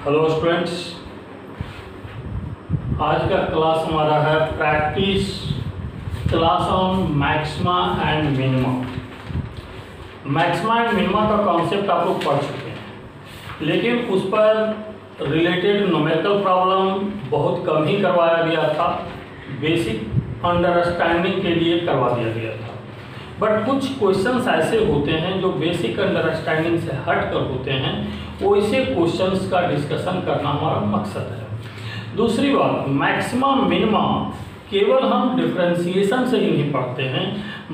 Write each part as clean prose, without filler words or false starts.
Hello students, आज का class हमारा है practice class on maxima and minima. Maxima and minima का कॉन्सेप्ट आप लोग पढ़ चुके हैं, लेकिन उस पर रिलेटेड न्यूमेरिकल प्रॉब्लम बहुत कम ही करवाया गया था। बेसिक अंडरस्टैंडिंग के लिए करवा दिया गया था, बट कुछ क्वेश्चंस ऐसे होते हैं जो बेसिक अंडरस्टैंडिंग से हट कर होते हैं, वैसे क्वेश्चंस का डिस्कशन करना हमारा मकसद है। दूसरी बात, मैक्सिमा मिनिमा केवल हम डिफरेंशिएशन से ही नहीं पढ़ते हैं।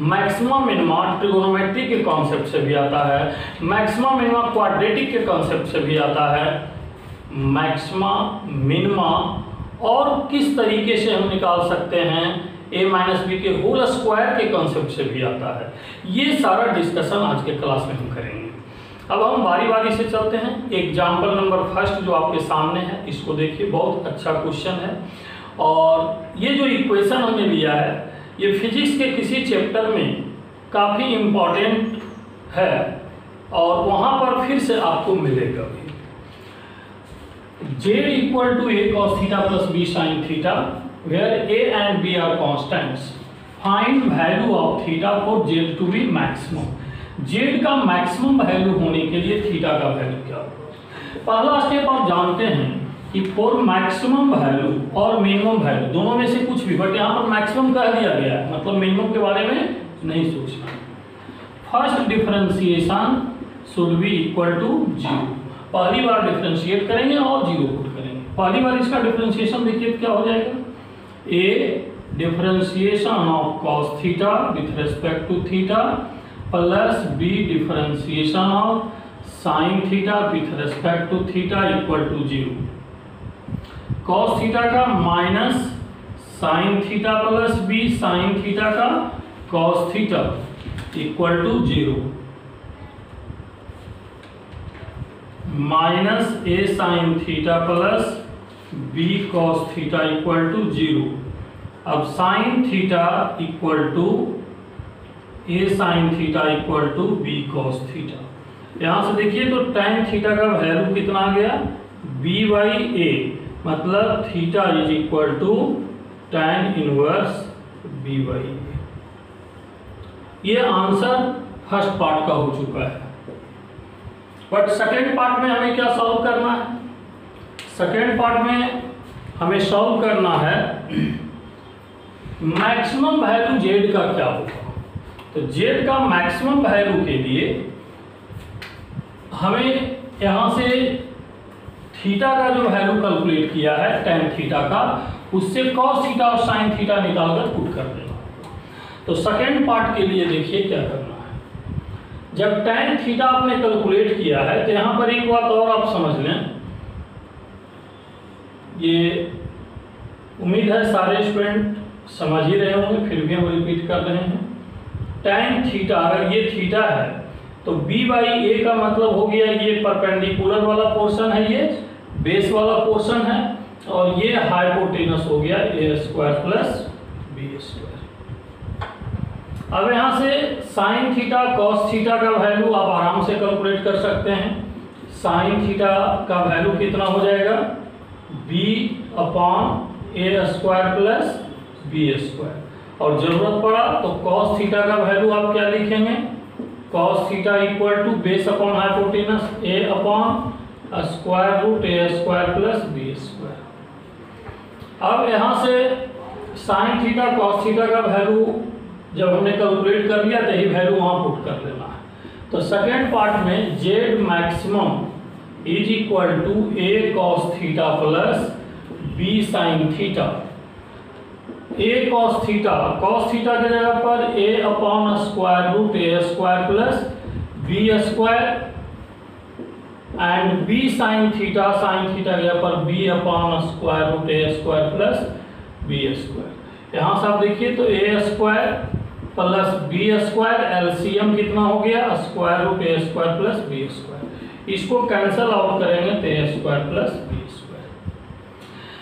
मैक्सिमा मिनिमा ट्रिगोनोमेट्री के कॉन्सेप्ट से भी आता है, मैक्सिमा मिनिमा क्वाड्रेटिक के कॉन्सेप्ट से भी आता है, मैक्सिमा मिनिमा और किस तरीके से हम निकाल सकते हैं a माइनस बी के होल स्क्वायर के कॉन्सेप्ट से भी आता है। ये सारा डिस्कशन आज के क्लास में हम करेंगे। अब हम बारी बारी से चलते हैं। एग्जाम्पल नंबर फर्स्ट जो आपके सामने है, इसको देखिए, बहुत अच्छा क्वेश्चन है। और ये जो इक्वेशन हमने लिया है, ये फिजिक्स के किसी चैप्टर में काफ़ी इम्पॉर्टेंट है और वहाँ पर फिर से आपको मिलेगा भी। z equal to a cos theta plus b sin theta where a and b are constants, find value of theta for z to be maximum। z का मैक्सिमम वैल्यू होने के लिए थीटा का वैल्यू क्या होगा। पहला स्टेप आप जानते हैं कि फॉर मैक्सिमम वैल्यू और मिनिमम वैल्यू दोनों में से कुछ भी, बट यहाँ पर मैक्सिमम कह दिया गया है, मतलब मिनिमम के बारे में नहीं सोचना। First differentiation should be equal to 0। पहली बार डिफरेंशिएट करेंगे और 0 पुट करेंगे। पहली बार इसका डिफरेंशिएशन देखिए क्या हो जाएगा, a differentiation of cos theta with respect to theta plus b differentiation of sin theta with respect to theta equal to 0। cos theta का माइनस sin theta plus b sin theta का cos theta equal to 0, minus a sin theta plus b cos theta equal to 0। अब sine theta equal to a sine theta equal to b cos theta. यहाँ से देखिए तो tan theta का value कितना आ गया, b बाई a, मतलब theta is equal to tan inverse b by a। ये आंसर फर्स्ट पार्ट का हो चुका है, बट सेकेंड पार्ट में हमें क्या सॉल्व करना है। सेकेंड पार्ट में हमें सॉल्व करना है मैक्सिमम वैल्यू z का क्या होगा। तो z का मैक्सिमम वैल्यू के लिए हमें यहाँ से थीटा का जो वैल्यू कैलकुलेट किया है tan थीटा का, उससे cos थीटा और sin थीटा निकालकर पुट कर देना। तो सेकेंड पार्ट के लिए देखिए क्या करना है। जब tan थीटा आपने कैलकुलेट किया है, तो यहाँ पर एक बात और आप समझ लें, ये उम्मीद है सारे स्टूडेंट समझ ही रहे होंगे, फिर भी हम रिपीट कर रहे हैं। tan थीटा, अगर ये थीटा है तो b बाई a का मतलब हो गया ये परपेंडिकुलर वाला पोर्शन है, ये बेस वाला पोर्शन है, और ये हाइपोटेनस हो गया a square plus b square. अब यहाँ से sin थीटा cos थीटा का वैल्यू आप आराम से कैलकुलेट कर सकते हैं। sin थीटा का वैल्यू कितना हो जाएगा, b upon a square plus b square, और जरूरत पड़ा तो cos थीटा का वैल्यू आप क्या लिखेंगे, cos theta equal to base upon hypotenuse a upon square root a square plus b square. अब यहाँ से sin थीटा cos थीटा का वैल्यू जब हमने कैलकुलेट कर लिया, तो यही वैल्यू वहाँ पुट कर लेना है। तो सेकेंड पार्ट में z maximum is equal to a cos theta plus b sin theta. a cos theta के जगह पर a upon square root a square plus b square, and b sin theta की जगह पर b upon square root a square plus b square. यहाँ से आप देखिए तो a square plus b square, LCM कितना हो गया, square root a square plus b square. इसको कैंसल आउट करेंगे तो a square plus b square.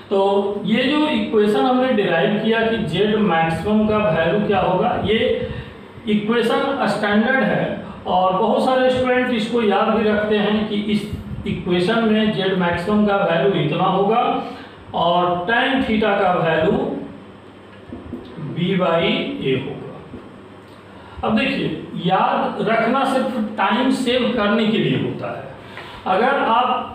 तो ये जो इक्वेशन हमने डिराइव किया कि z मैक्सिमम का वैल्यू क्या होगा, ये इक्वेशन स्टैंडर्ड है और बहुत सारे स्टूडेंट इसको याद भी रखते हैं कि इस इक्वेशन में जेड मैक्सिमम का वैल्यू इतना होगा और tan थीटा का वैल्यू b/a होगा। अब देखिए, याद रखना सिर्फ टाइम सेव करने के लिए होता है। अगर आप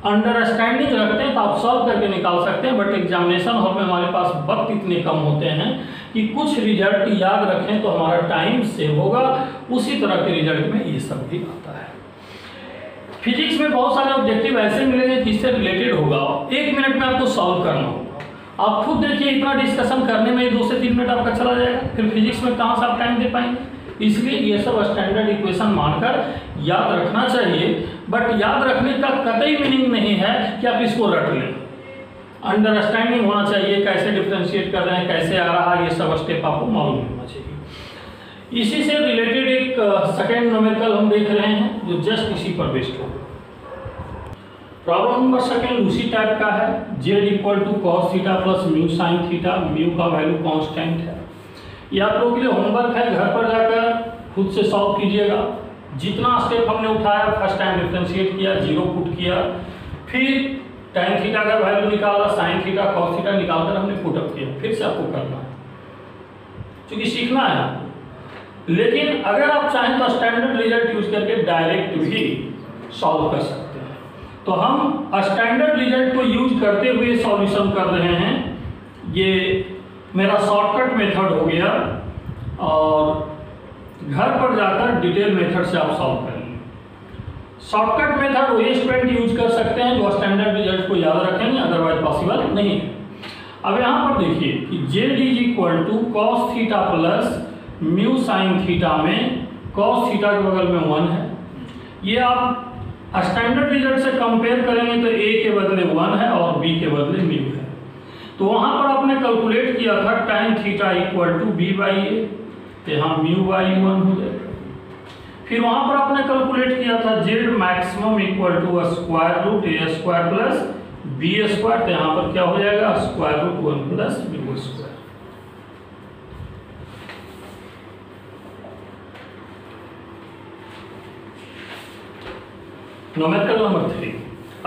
अंडरस्टैंडिंग रखते हैं तो आप सॉल्व करके निकाल सकते हैं, बट एग्जामिनेशन हॉल में हमारे पास वक्त इतने कम होते हैं कि कुछ रिजल्ट याद रखें तो हमारा टाइम सेव होगा। उसी तरह के रिजल्ट में ये सब भी आता है। फिजिक्स में बहुत सारे ऑब्जेक्टिव ऐसे मिलेंगे जिससे रिलेटेड होगा, 1 मिनट में आपको सॉल्व करना होगा। आप खुद देखिए, इतना डिस्कशन करने में 2 से 3 मिनट आपका चला जाएगा, फिर फिजिक्स में कहाँ से आप टाइम दे पाएंगे। इसलिए ये सब स्टैंडर्ड इक्वेशन मानकर याद रखना चाहिए, बट याद रखने का कतई मीनिंग नहीं है कि आप इसको रट लें। अंडरस्टैंडिंग होना चाहिए, कैसे डिफरेंशिएट कर रहे हैं, कैसे आ रहा है, ये सब स्टेप आपको मालूम होना चाहिए। इसी से रिलेटेड एक सेकेंड न्यूमेरिकल हम देख रहे हैं जो जस्ट इसी पर बेस्ड होगा। प्रॉब्लम नंबर सेकेंड उसी टाइप का है। z = cos theta plus mu sine theta, mu का वैल्यू कांस्टेंट है। ये आप लोगों के लिए होमवर्क है, घर पर जाकर खुद से सॉल्व कीजिएगा। जितना स्टेप हमने उठाया, फर्स्ट टाइम डिफरेंशिएट किया, 0 पुट किया, फिर tan थीटा का वैल्यू निकाला, sin थीटा cos थीटा निकालकर हमने पुटअप किया, फिर से आपको करना है क्योंकि सीखना है आपको। लेकिन अगर आप चाहें तो स्टैंडर्ड रिजल्ट यूज करके डायरेक्ट भी सॉल्व कर सकते हैं। तो हम स्टैंडर्ड रिजल्ट को यूज करते हुए सॉल्यूशन कर रहे हैं। ये मेरा शॉर्टकट मेथड हो गया और घर पर जाकर डिटेल मेथड से आप सॉल्व करेंगे। शॉर्टकट मेथड वही स्टूडेंट यूज कर सकते हैं जो स्टैंडर्ड रिजल्ट को याद रखेंगे, अदरवाइज पॉसिबल नहीं है। अब यहाँ पर देखिए कि z = cos theta plus mu sine theta में cos थीटा के बगल में 1 है। ये आप स्टैंडर्ड रिजल्ट से कंपेयर करेंगे तो a के बदले 1 है और b के बदले म्यू है। तो वहाँ पर आपने कैलकुलेट किया था tan थीटा = b/a, तो यहाँ μ/1 हो जाएगा। फिर वहाँ पर आपने कैलकुलेट किया था z maximum = √a² plus b², तो यहाँ पर क्या हो जाएगा √1 प्लस b²। Numerical number 3।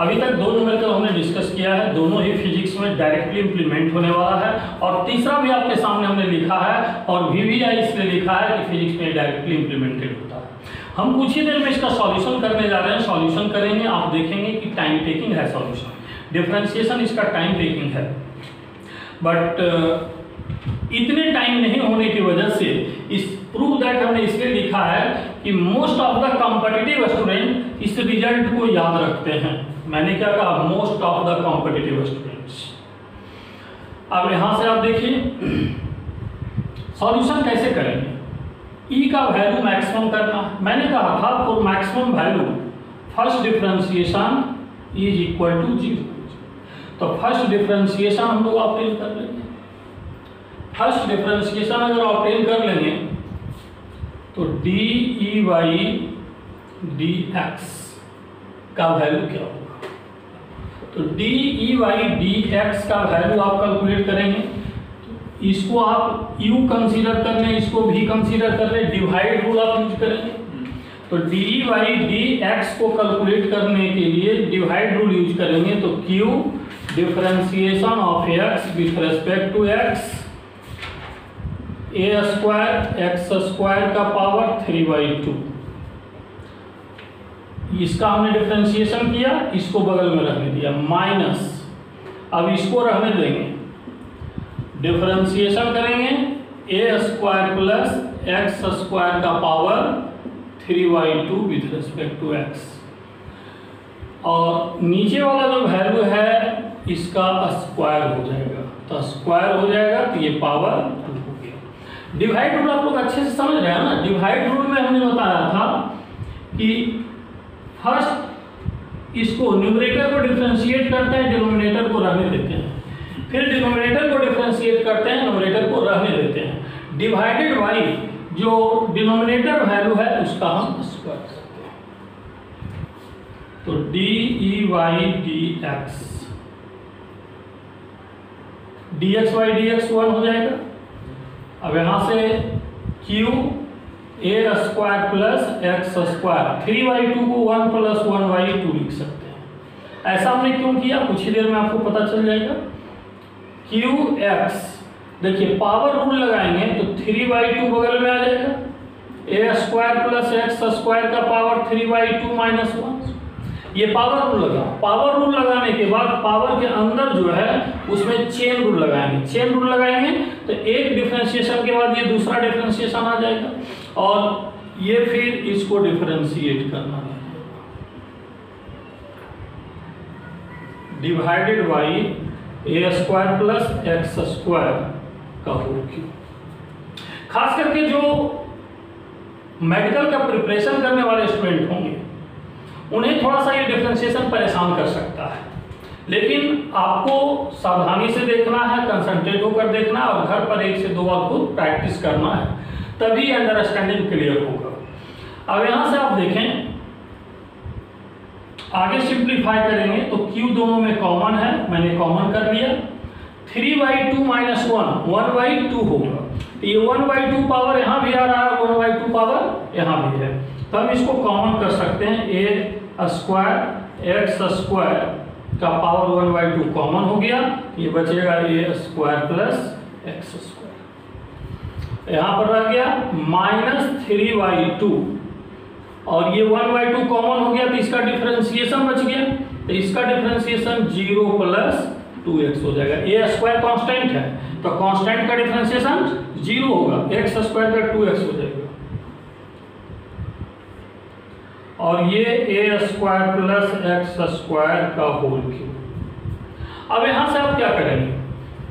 अभी तक 2 न्यूमेरिकल हमने डिस्कस किया है, दोनों ही फिजिक्स में डायरेक्टली इंप्लीमेंट होने वाला है, और तीसरा भी आपके सामने हमने लिखा है और VVI इसलिए लिखा है कि फिजिक्स में डायरेक्टली इंप्लीमेंटेड होता है। हम कुछ ही देर में इसका सॉल्यूशन करने जा रहे हैं। सॉल्यूशन करेंगे, आप देखेंगे कि टाइम टेकिंग है सॉल्यूशन, डिफरेंशिएशन इसका टाइम टेकिंग है, बट इतने टाइम नहीं होने की वजह से इस प्रूव दैट हमने इसलिए लिखा है कि most of the competitive student इस रिजल्ट को याद रखते हैं। मैंने क्या कहा, most of the competitive students. अब यहां से आप देखिए सॉल्यूशन कैसे करेंगे। ई का वैल्यू मैक्सिमम करना है। मैंने कहा था for maximum value first differentiation = 0। तो फर्स्ट डिफरेंशिएशन हम लोग ऑब्टेन कर लेंगे। फर्स्ट डिफरेंशिएशन अगर ऑब्टेन कर लेंगे तो dy/dx का वैल्यू क्या होगा। तो dy/dx का वैल्यू आप कैलकुलेट करेंगे। इसको आप u कंसीडर कर लें, इसको भी कंसीडर कर लें, डिवाइड रूल आप यूज करेंगे। तो dy/dx को कैलकुलेट करने के लिए डिवाइड रूल यूज करेंगे। तो q differentiation of x with respect to x a² x² का पावर 3/2। इसका हमने डिफरेंशिएशन किया, इसको बगल में रखने दिया माइनस, अब इसको रहने देंगे, डिफरेंशिएशन करेंगे a² प्लस x² का power 3/2 with respect to x, और नीचे वाला जो वैल्यू है इसका स्क्वायर हो जाएगा। तो स्क्वायर हो जाएगा तो ये पावर 2 हो गया। डिवाइड रूल आप लोग अच्छे से समझ रहे हैं ना। डिवाइड रूल में हमने बताया था कि फर्स्ट इसको न्यूमरेटर को डिफरेंशिएट करते हैं, डिनोमिनेटर को रहने देते हैं, फिर डिनोमिनेटर को डिफरेंशिएट करते हैं, न्यूमरेटर को रहने देते हैं। डिवाइडेड बाई जो डिनोमिनेटर वैल्यू है उसका हम स्क्वायर करते हैं। तो dy/dx dx/dx 1 हो जाएगा। अब यहाँ से q a² प्लस x² 3/2 को 1 + 1/2 लिख सकते हैं। ऐसा हमने क्यों किया, कुछ ही देर में आपको पता चल जाएगा। QX देखिए पावर रूल लगाएंगे तो 3/2 बगल में आ जाएगा, a² प्लस x² का पावर 3/2 माइनस 1। ये पावर रूल लगा। पावर रूल लगाने के बाद पावर के अंदर जो है उसमें चेन रूल लगाएंगे। चेन रूल लगाएंगे तो एक डिफरेंशिएशन के बाद ये दूसरा डिफरेंशिएशन आ जाएगा और ये फिर इसको डिफरेंशिएट करना है, divided by a² plus x² का होल क्यूब। खास करके जो मेडिकल का प्रिपरेशन करने वाले स्टूडेंट होंगे उन्हें थोड़ा सा ये डिफरेंशिएशन परेशान कर सकता है, लेकिन आपको सावधानी से देखना है, कंसंट्रेट होकर देखना है और घर पर 1 से 2 बार खुद प्रैक्टिस करना है, तभी अंडरस्टैंडिंग क्लियर होगा। अब यहाँ से आप देखें, आगे सिंप्लीफाई करेंगे तो Q दोनों में कॉमन है, मैंने कॉमन कर लिया। 3/2 माइनस 1/2 होगा। ये 1/2 पावर यहाँ भी आ रहा है, 1/2 पावर यहाँ भी है, तो हम इसको कॉमन कर सकते हैं। a² x² का पावर 1/2 कॉमन हो गया, ये बचेगा a² प्लस x²। यहाँ पर रह गया -3/2 और ये 1/2 कॉमन हो गया तो इसका डिफरेंशिएशन बच गया, तो इसका डिफरेंशिएशन 0 प्लस 2x हो जाएगा। a² कांस्टेंट है तो कांस्टेंट का डिफरेंशिएशन 0 होगा, x² का 2x हो जाएगा और ये a² प्लस x² का होल क्यूब। अब यहां से आप क्या करेंगे,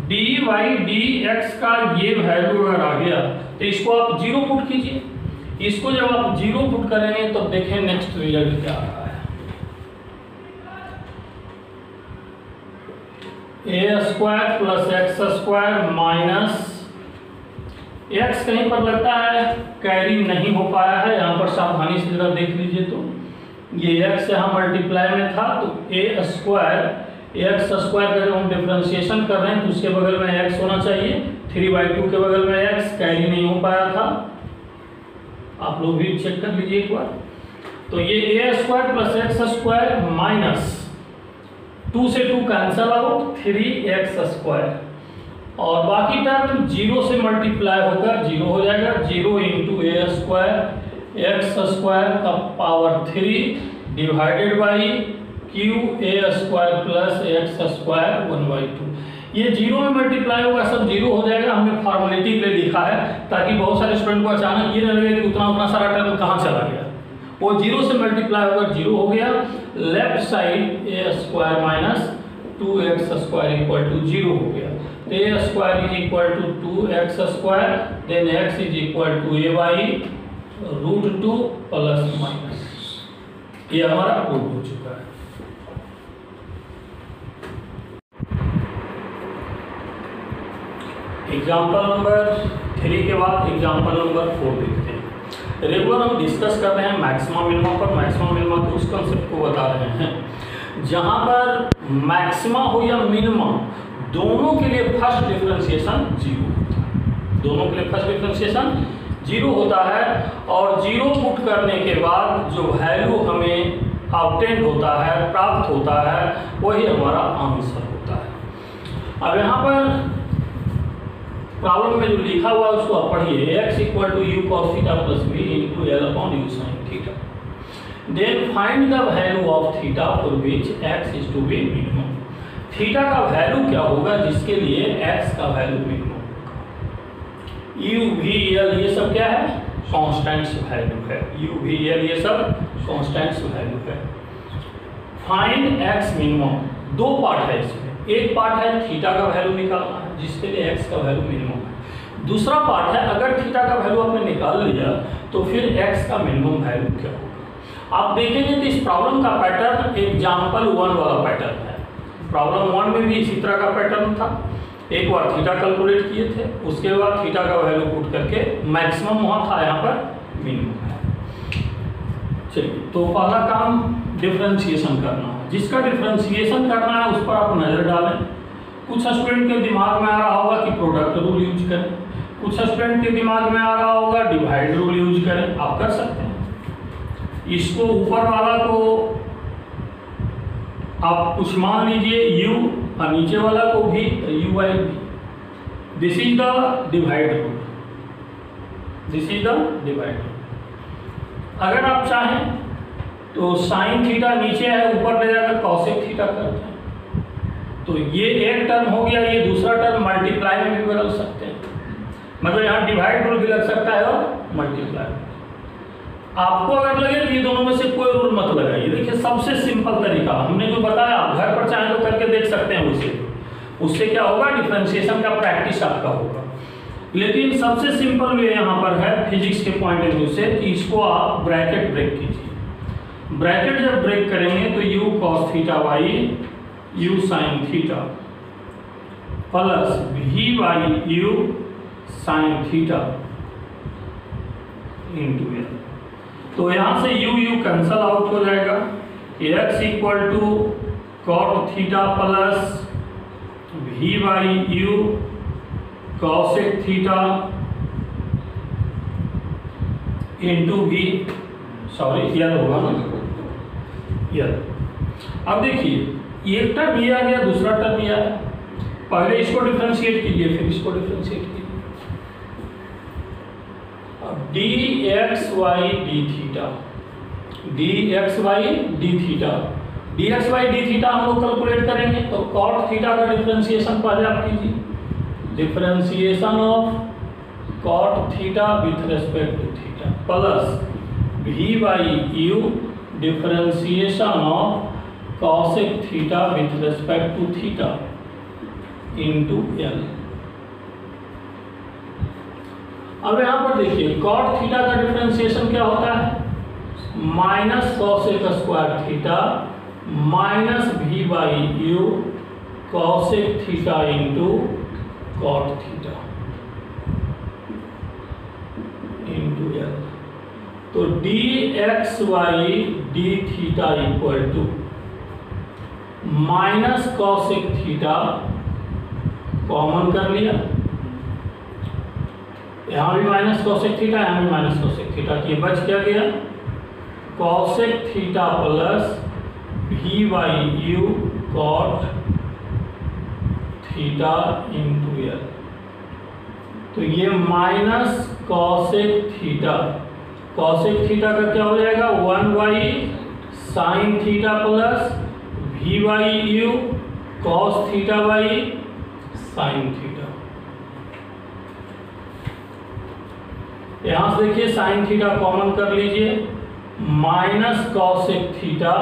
dy/dx का ये वैल्यू अगर आ गया तो इसको आप 0 पुट कीजिए। इसको जब आप 0 पुट करेंगे तो देखें नेक्स्ट रिजल्ट क्या आ रहा है। a² plus x² minus x कहीं पर लगता है कैरी नहीं हो पाया है, यहाँ पर सावधानी से जरा देख लीजिए। तो ये x यहाँ मल्टीप्लाई में था तो a² x² का जब हम डिफरेंशिएशन कर रहे हैं तो उसके बगल में x होना चाहिए, 3/2 के बगल में x कैरी नहीं हो पाया था, आप लोग भी चेक कर लीजिए एक बार। तो ये a² प्लस x² माइनस 2 से 2 कैंसल आउट 3x² और बाकी टर्म 0 से मल्टीप्लाई होकर 0 हो जाएगा। 0 इंटू a² x² का power 3 divided by QA² plus x² 1/2। ये 0 में मल्टीप्लाई होगा, सब 0 हो जाएगा। हमने फॉर्मेलिटी के लिए लिखा है ताकि बहुत सारे स्टूडेंट को अचानक ये न लगे कि उतना सारा टर्म कहाँ चला गया। वो 0 से मल्टीप्लाई होकर 0 हो गया। Left side a² minus 2x² equal to 0 हो गया। तो a² is equal to 2x², then x is equal to a/√2 plus minus, ये हमारा प्रूव हो चुका है। एग्जाम्पल नंबर 3 के बाद एग्जाम्पल नंबर 4 देखते हैं। रेगुलर हम डिस्कस कर रहे हैं मैक्सिमम मिनिमम पर। मैक्सिमम मिनिमम के उस कंसेप्ट को बता रहे हैं जहां पर मैक्सिमा हो या मिनिमम दोनों के लिए फर्स्ट डिफरेंशिएशन 0 होता है। दोनों के लिए फर्स्ट डिफरेंशिएशन 0 होता है और 0 पुट करने के बाद जो वैल्यू हमें ऑब्टेन होता है, प्राप्त होता है, वही हमारा आंसर होता है। अब यहाँ पर प्रॉब्लम में जो लिखा हुआ है उसको आप पढ़िए। x equal to u cos theta plus b into l upon u sine theta, then find the value of theta for which x is to be minimum. Theta का वैल्यू क्या होगा जिसके लिए x का वैल्यू मिनिमम होगा। u v l ये सब क्या है, कॉन्स्टेंट्स वैल्यू है। u v l ये सब कॉन्स्टेंट्स वैल्यू है। फाइंड x मिनिमम, दो पार्ट है इसमें। एक पार्ट है थीटा का वैल्यू निकालना है जिसके लिए x का वैल्यू मिनिमम है। दूसरा पार्ट है अगर थीटा का वैल्यू आपने निकाल लिया तो फिर x का मिनिमम वैल्यू क्या होगा। आप देखेंगे तो इस प्रॉब्लम का पैटर्न एग्जाम्पल 1 वाला पैटर्न है। प्रॉब्लम 1 में भी इसी तरह का पैटर्न था। एक बार थीटा कैलकुलेट किए थे, उसके बाद थीटा का वैल्यू पुट करके मैक्सिमम वहाँ था, यहाँ पर मिनिमम है। चलिए, तो पहला काम डिफरेंशिएशन करना है। जिसका डिफरेंशिएशन करना है उस पर आप नज़र डालें। कुछ स्टूडेंट के दिमाग में आ रहा होगा कि प्रोडक्ट रूल यूज करें, कुछ स्टूडेंट के दिमाग में आ रहा होगा डिवाइड रूल यूज करें। आप कर सकते हैं। इसको ऊपर वाला को आप कुछ मान लीजिए u और नीचे वाला को भी यू बाई भी। This is the divide rule, this is the divide rule. अगर आप चाहें तो साइन थीटा नीचे है, ऊपर ले जाकर कॉसेक थीटा करते हैं। तो ये एक टर्म हो गया, ये दूसरा टर्म मल्टीप्लाई में भी बदल सकते हैं, मतलब यहाँ डिवाइड रूल भी लग सकता है और मल्टीप्लाई। आपको अगर लगे कि ये दोनों में से कोई रूल मत लगाइए। देखिए सबसे सिंपल तरीका हमने जो बताया, आप घर पर चाहें तो करके देख सकते हैं। उससे क्या होगा, डिफरेंशिएशन का प्रैक्टिस आपका होगा। लेकिन सबसे सिंपल वे यहाँ पर है फिजिक्स के पॉइंट ऑफ व्यू से कि इसको आप ब्रैकेट ब्रेक कीजिए। ब्रैकेट जब ब्रेक करेंगे तो u cos theta by u sine theta plus v by u sine theta into l. तो यहाँ से यू यू कैंसल आउट हो जाएगा। X equal to cot theta plus v by u cosec theta into v, sorry l होगा ना, यल। अब देखिए एक टर्म ये आ गया, दूसरा टर्म ये आया। पहले इसको डिफरेंशिएट कीजिए, फिर इसको डिफरेंशिएट कीजिए। D x y d theta, d x y d theta, d x y d theta हम लोग कैलकुलेट करेंगे। तो कॉट थीटा का डिफरेंशिएशन पहले आप कीजिए, differentiation of cot theta with respect to theta plus v by u differentiation of cosec theta with respect to theta into l. अब यहाँ पर देखिए कॉट थीटा का डिफरेंशिएशन क्या होता है, minus cosec square theta minus v by u cosec theta into cot theta into l. तो d x y d theta equal to minus cosec theta, common कर लिया, यहाँ भी माइनस कॉसेक थीटा, यहाँ भी माइनस कॉसेक थीटा, ये बच क्या गया, cosec theta plus v by u cot theta into l. तो ये minus cosec theta, cosec theta का क्या हो जाएगा, 1 by sine theta plus v by u cos theta by sine theta. यहां से देखिए साइन थीटा कॉमन कर लीजिए, minus cosec theta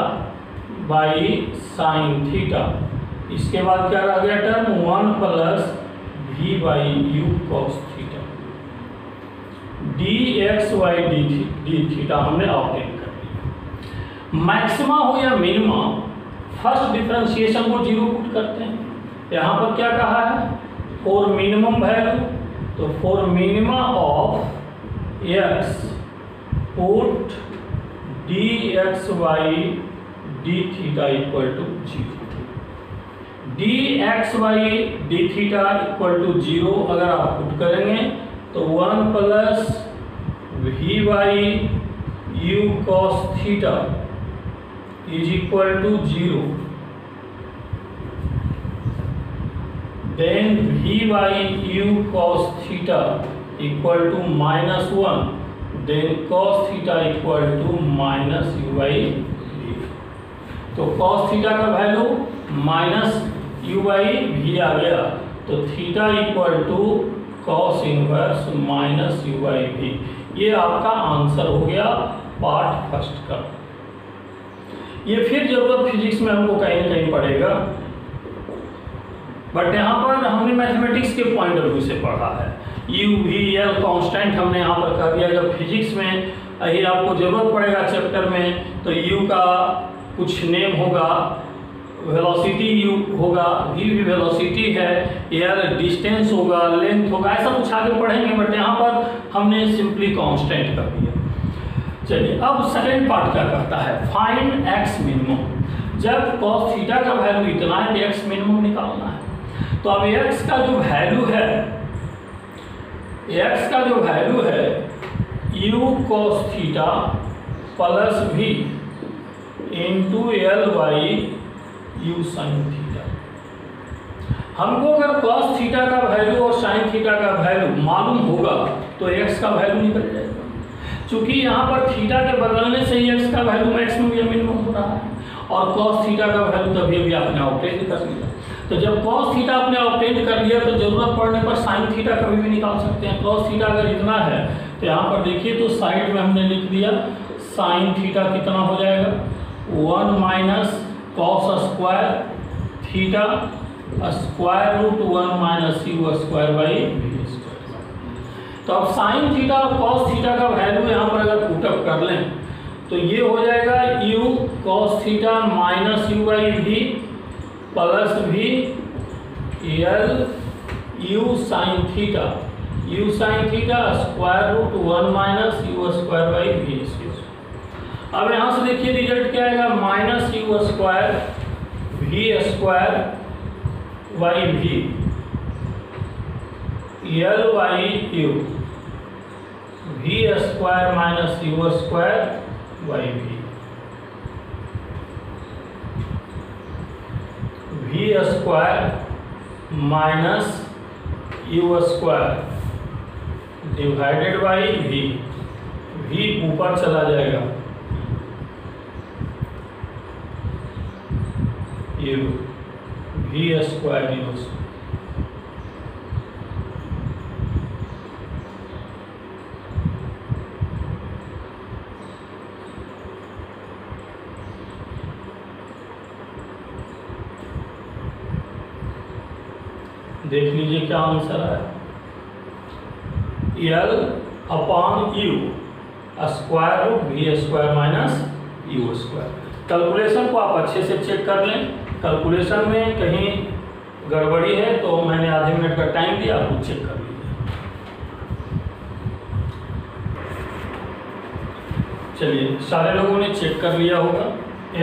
by sine theta. इसके बाद क्या रह गया term, 1 plus v by u cos theta. D x y d theta हमने ऑब्टेन कर लिया। मैक्सिमा हो या मिनिमा, फर्स्ट डिफरेंशिएशन को 0 पुट करते हैं। यहाँ पर क्या कहा है, फॉर मिनिमम वैल्यू, तो for minima of x put dxy d theta equal to 0। dxy d theta equal to 0 अगर आप पुट करेंगे तो 1 plus v by u cos theta is equal to 0, then v by u cos theta equal to -1, then cos theta equal to minus u by v. तो cos theta का value minus u by v आ गया, तो theta equal to cos inverse minus u by v. ये आपका answer हो गया part first का। ये फिर जरूरत फिजिक्स में हमको कहीं ना कहीं पड़ेगा, बट यहाँ पर हमने मैथमेटिक्स के पॉइंट ऑफ व्यू से पढ़ा है। यू वी एल कांस्टेंट हमने यहाँ पर कर दिया। जब फिजिक्स में यही आपको जरूरत पड़ेगा चैप्टर में, तो यू का कुछ नेम होगा, वेलोसिटी यू होगा, वी भी वेलोसिटी है, एल डिस्टेंस होगा, लेंथ होगा, ऐसा कुछ आगे पढ़ेंगे, बट यहाँ पर हमने सिंपली कांस्टेंट कर दिया। चलिए अब सेकेंड पार्ट क्या कहता है, फाइंड एक्स मिनिमम। जब cos थीटा का वैल्यू इतना है तो एक्स मिनिमम निकालना है। तो अब एक्स का जो वैल्यू है, एक्स का जो वैल्यू है u cos theta plus v into l by u sine theta. हमको अगर कॉस थीटा का वैल्यू और साइन थीटा का वैल्यू मालूम होगा तो x का वैल्यू निकल जाएगा। चूंकि यहाँ पर थीटा के बदलने से ही x का वैल्यू मैक्सिमम या मिनिमम हो रहा है, और कॉस थीटा का वैल्यू तभी भी आपने ऑब्टेन कर लिया। तो जब कॉस थीटा आपने ऑब्टेन कर लिया तो जरूरत पड़ने पर साइन थीटा कभी भी निकाल सकते हैं। कॉस थीटा अगर इतना है तो यहाँ पर देखिए तो साइड में हमने लिख दिया साइन थीटा कितना हो जाएगा 1 minus cos square theta square root 1 minus u square by v square. तो अब साइन थीटा और कॉस थीटा का वैल्यू यहाँ पर अगर पुटअप कर लें तो ये हो जाएगा u cos theta minus u by v plus v l u sine theta square root 1 minus u square by v square. अब यहाँ से देखिए रिजल्ट क्या आएगा minus u square v square by v l by u v square minus u square by v square minus u square divided by v ऊपर चला जाएगा you v square you. देख लीजिए क्या आंसर है l upon u square root v square minus u square. Calculation को आप अच्छे से चेक कर लें, कैलकुलेशन में कहीं गड़बड़ी है तो मैंने आधे मिनट का टाइम दिया, आप चेक कर लीजिए। चलिए सारे लोगों ने चेक कर लिया होगा।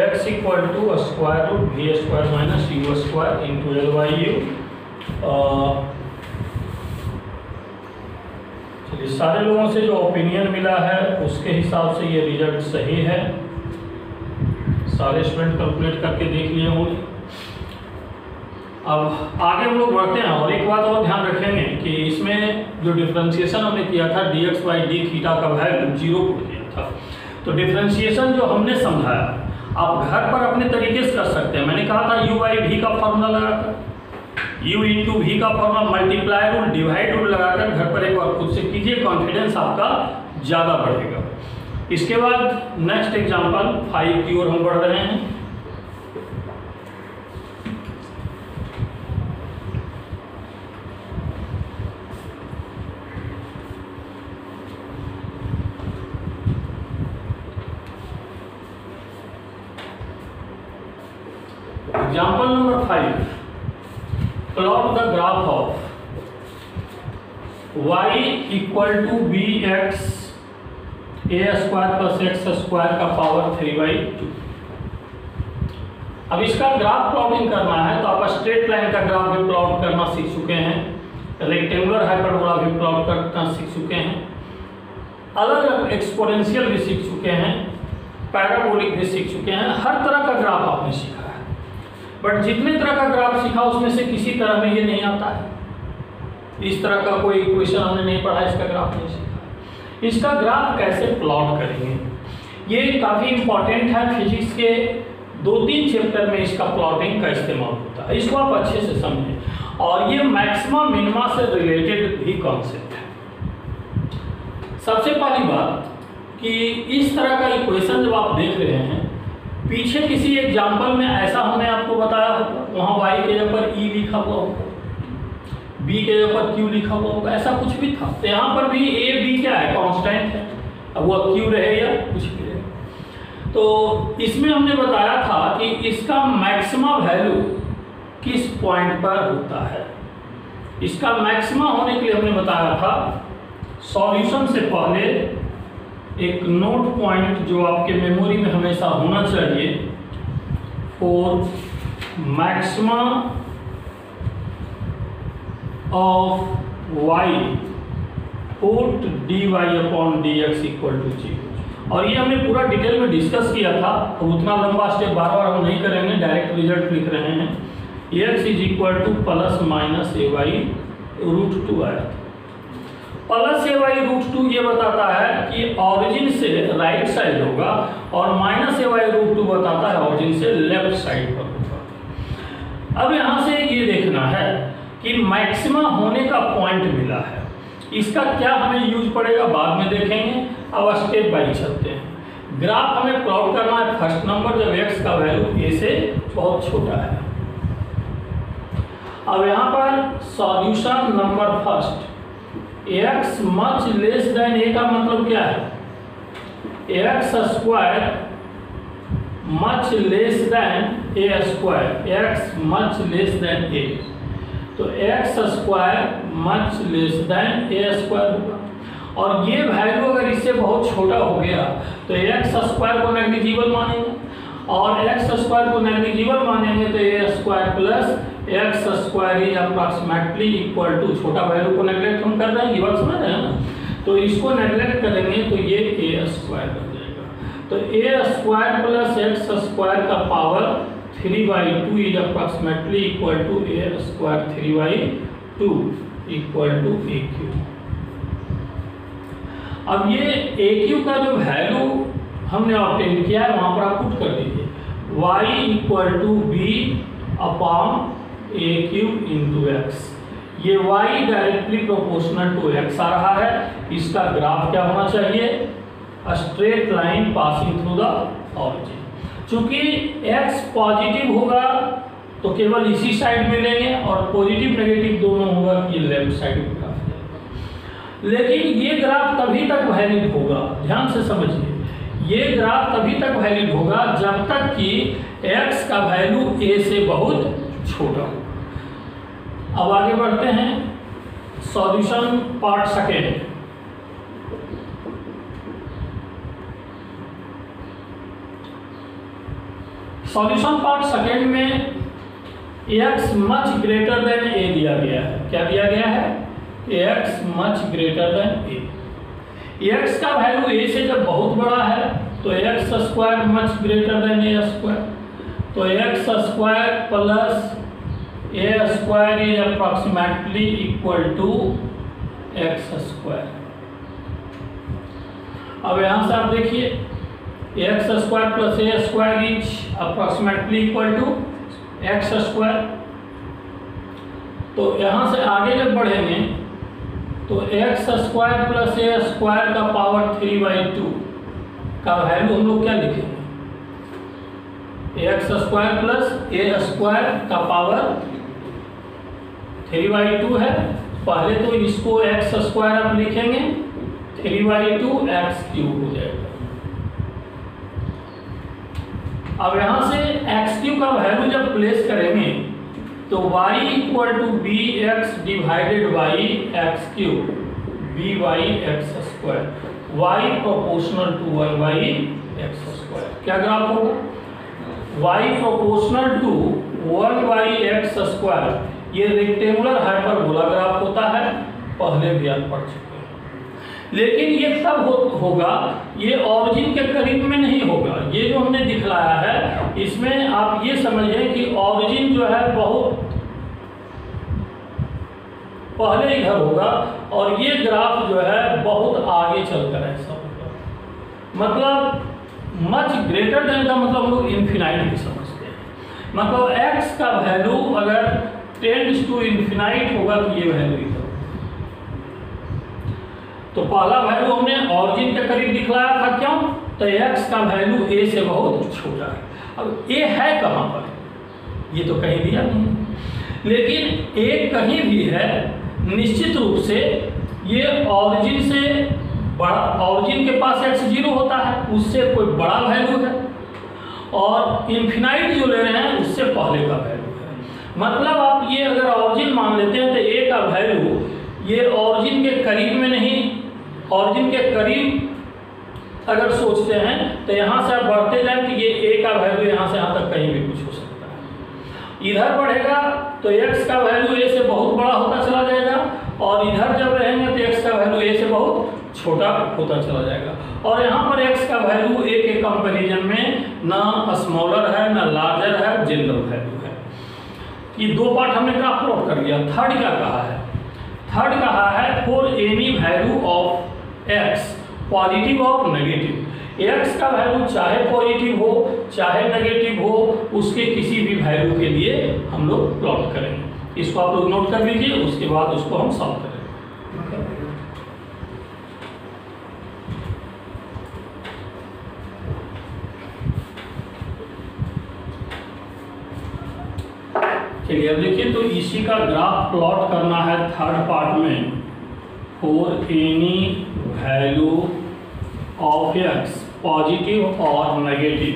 x equal to square root v square minus u square into l by u. चलिए सारे लोगों से जो ओपिनियन मिला है उसके हिसाब से ये रिजल्ट सही है। सारे स्टूडेंट कैलकुलेट करके देख लिए होंगे। अब आगे हम लोग बढ़ते हैं और एक बात और ध्यान रखेंगे कि इसमें जो डिफरेंशिएशन हमने किया था dx बाई डी थीटा का वैल्यू 0 को दिया था। तो डिफरेंशिएशन जो हमने समझाया आप घर पर अपने तरीके से कर सकते हैं। मैंने कहा था u बाई वी का फॉर्मूला लगाकर u इंटू वी का formula multiply rule divide rule लगाकर घर पर एक बार खुद से कीजिए, कॉन्फिडेंस आपका ज़्यादा बढ़ेगा। इसके बाद नेक्स्ट एग्जांपल 5 की ओर हम बढ़ रहे हैं। Example number 5, plot the graph of y equal to b x a square plus x square का पावर 3/2। अब इसका ग्राफ प्लॉटिंग करना है तो आप स्ट्रेट लाइन का ग्राफ भी प्लॉट करना सीख चुके हैं, रेक्टेंगुलर हाइपरबोला भी प्लॉट करना सीख चुके हैं, अलग अलग एक्सपोनेंशियल भी सीख चुके हैं, पैराबोलिक भी सीख चुके हैं। हर तरह का ग्राफ आपने सीखा है, बट जितने तरह का ग्राफ सीखा उसमें से किसी तरह में ये नहीं आता है। इस तरह का कोई इक्वेशन हमने नहीं पढ़ा, इसका ग्राफ नहीं सीखा। इसका ग्राफ कैसे प्लॉट करेंगे ये काफ़ी इंपॉर्टेंट है। फिजिक्स के 2-3 चैप्टर में इसका प्लॉटिंग का इस्तेमाल होता है, इसको आप अच्छे से समझें। और ये मैक्सिमा मिनिमा से रिलेटेड भी कॉन्सेप्ट है। सबसे पहली बात कि इस तरह का इक्वेशन जब आप देख रहे हैं, पीछे किसी एग्जाम्पल में ऐसा हमने आपको बताया होगा, वहाँ y के जगह पर e लिखा हुआ होगा, b के जगह पर q लिखा हुआ होगा, ऐसा कुछ भी था। तो यहाँ पर भी a b क्या है, कांस्टेंट है। अब वो q रहे या कुछ भी रहे। तो इसमें हमने बताया था कि इसका मैक्सिमा वैल्यू किस पॉइंट पर होता है। इसका मैक्सिमा होने के लिए हमने बताया था सॉल्यूशन से पहले एक नोट पॉइंट जो आपके मेमोरी में हमेशा होना चाहिए, for maxima of y put dy upon dx equal to 0। और ये हमने पूरा डिटेल में डिस्कस किया था, तो उतना लंबा स्टेप बार बार हम नहीं करेंगे, डायरेक्ट रिजल्ट लिख रहे हैं। x is equal to plus minus a y root 2 आया था। प्लस ए वाई रूट 2 ये बताता है कि ऑरिजिन से राइट साइड होगा, और माइनस ए वाई रूट 2 बताता है ऑरिजिन से लेफ्ट साइड पर होगा। अब यहाँ से ये देखना है कि मैक्सिमा होने का पॉइंट मिला है, इसका क्या हमें यूज पड़ेगा बाद में देखेंगे। अब स्टेप बाई चलते हैं। ग्राफ हमें प्लॉट करना है फर्स्ट नंबर जब x का वैल्यू a से बहुत छोटा है। अब यहाँ पर solution number first, x much less than a का मतलब क्या है, x square much less than a square, x much less than a, तो x square much less than a square होगा। और ये वैल्यू अगर इससे बहुत छोटा हो गया तो x स्क्वायर को नेग्लिजिबल मानेंगे, और x स्क्वायर को नेग्लिजिबल मानेंगे तो a square plus x square is approximately equal to, छोटा वैल्यू को नेग्लेक्ट हम कर रहे हैं, ये बात समझ रहे हैं ना, तो इसको नेग्लेक्ट करेंगे तो ये a स्क्वायर बन जाएगा। तो a square plus x square का power 3/2 is approximately equal to a square 3/2 equal to a³। अब ये a³ का जो वैल्यू हमने ऑब्टेन किया है वहां पर आप पुट कर दीजिए, y equal to b upon a³ into x. ये y directly proportional to x आ रहा है, इसका ग्राफ क्या होना चाहिए, straight line passing through the origin. चूंकि x पॉजिटिव होगा तो केवल इसी साइड में लेंगे, और पॉजिटिव नेगेटिव दोनों होगा कि लेफ्ट साइड में ग्राफ जाएगा। लेकिन ये ग्राफ तभी तक वैलिड होगा, ध्यान से समझिए, ये ग्राफ तभी तक वैलिड होगा जब तक कि x का वैल्यू a से बहुत छोटा हो। अब आगे बढ़ते हैं, solution part second. Solution part second में x much greater than a दिया गया है। क्या दिया गया है, x much greater than a। x का वैल्यू a से जब बहुत बड़ा है तो x square much greater than a square, तो x square plus a square is approximately equal to x square. अब यहाँ से आप देखिए x square plus a square is approximately equal to x square. तो यहाँ से आगे जब बढ़ेंगे तो x square plus a square का पावर 3/2 का वैल्यू हम लोग क्या लिखेंगे, x square plus a square का पावर 3/2 है। पहले तो इसको x स्क्वायर आप लिखेंगे, 3/2 x³ हो जाएगा। अब यहाँ से x³ का वैल्यू जब प्लेस करेंगे तो y equal to b x divided by x³ by x square, y proportional to 1/x square. क्या ग्राफ होगा, y proportional to 1/x square. ये रेक्टेंगुलर हाइपरबोला ग्राफ होता है, पहले भी आप पढ़ चुके हैं। लेकिन ये तब होगा, ये ऑरिजिन के करीब में नहीं होगा। ये जो हमने दिखलाया है इसमें आप ये समझिए कि ऑरिजिन जो है बहुत पहले इधर होगा, और ये ग्राफ जो है बहुत आगे चलकर ऐसा होगा। मतलब मच ग्रेटर देन का मतलब हम लोग इन्फिनाइट भी समझते हैं। मतलब x का वैल्यू अगर टेंड्स टू इन्फिनाइट होगा तो ये वैल्यू इधर। तो पहला वैल्यू हमने ऑरिजिन के करीब दिखलाया था, क्यों, तो x का वैल्यू a से बहुत छोटा है। अब a है कहाँ पर, ये तो कहीं दिया नहीं, लेकिन a कहीं भी है निश्चित रूप से ये ऑरिजिन से बड़ा, ऑरिजिन के पास x0 होता है, उससे कोई बड़ा वैल्यू है, और इन्फिनाइट जो ले रहे हैं उससे पहले का वैल्यू है। मतलब आप ये अगर ऑरिजिन मान लेते हैं तो a का वैल्यू ये ऑरिजिन के करीब में नहीं, ऑरिजिन के करीब अगर सोचते हैं तो यहाँ से आप बढ़ते जाएं कि ये a का वैल्यू यहाँ से यहाँ तक कहीं भी कुछ हो सकता है। इधर बढ़ेगा तो x का वैल्यू a से बहुत बड़ा होता चला जाएगा, और इधर जब रहेंगे तो x का वैल्यू a से बहुत छोटा होता चला जाएगा। और यहाँ पर x का वैल्यू a के कंपैरिजन में ना स्मॉलर है ना लार्जर है, जनरल वैल्यू है। ये दो पार्ट हमने ग्राफ प्लॉट कर दिया। थर्ड क्या कहा है? थर्ड कहा है for any value of x positive और नेगेटिव। x का वैल्यू चाहे पॉजिटिव हो चाहे नेगेटिव हो, उसके किसी भी वैल्यू के लिए हम लोग प्लॉट करेंगे। इसको आप लोग नोट कर लीजिए, उसके बाद उसको हम सॉल्व करेंगे। चलिए अब देखिए, तो इसी का ग्राफ प्लॉट करना है थर्ड पार्ट में for any value of x positive और नेगेटिव।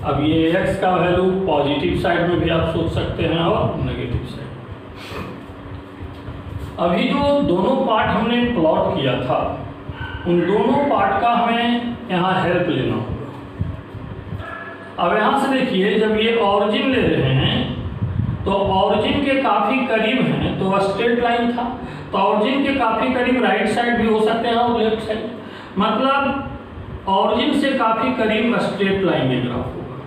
अब ये x का वैल्यू पॉजिटिव साइड में भी आप सोच सकते हैं और नेगेटिव साइड। अभी जो दोनों पार्ट हमने प्लॉट किया था, उन दोनों पार्ट का हमें यहाँ हेल्प लेना होगा। अब यहाँ से देखिए, जब ये ऑरिजिन ले रहे हैं तो ऑरिजिन के काफ़ी करीब हैं, तो स्ट्रेट लाइन था, तो ऑरिजिन के काफ़ी करीब राइट साइड भी हो सकते हैं और लेफ्ट साइड, मतलब ऑरिजिन से काफ़ी करीब स्ट्रेट लाइन में ग्राफ होगा।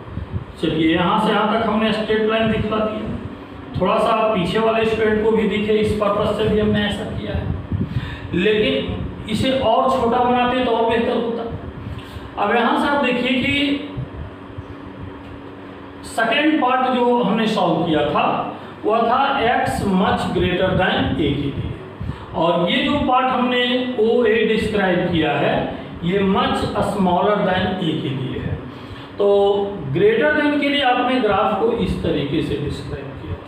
चलिए यहाँ से यहाँ तक हमने स्ट्रेट लाइन दिखला दिया। थोड़ा सा पीछे वाले स्टूडेंट को भी दिखे, इस पर्पज से भी हमने ऐसा किया है, लेकिन इसे और छोटा बनाते तो और बेहतर होता। अब यहाँ से आप देखिए कि सेकेंड पार्ट जो हमने सॉल्व किया था वह था x much greater than a के लिए, और ये जो पार्ट हमने OA डिस्क्राइब किया है ये मच स्मॉलर दैन a के लिए है। तो ग्रेटर दैन के लिए आपने ग्राफ को इस तरीके से डिस्क्राइब किया था।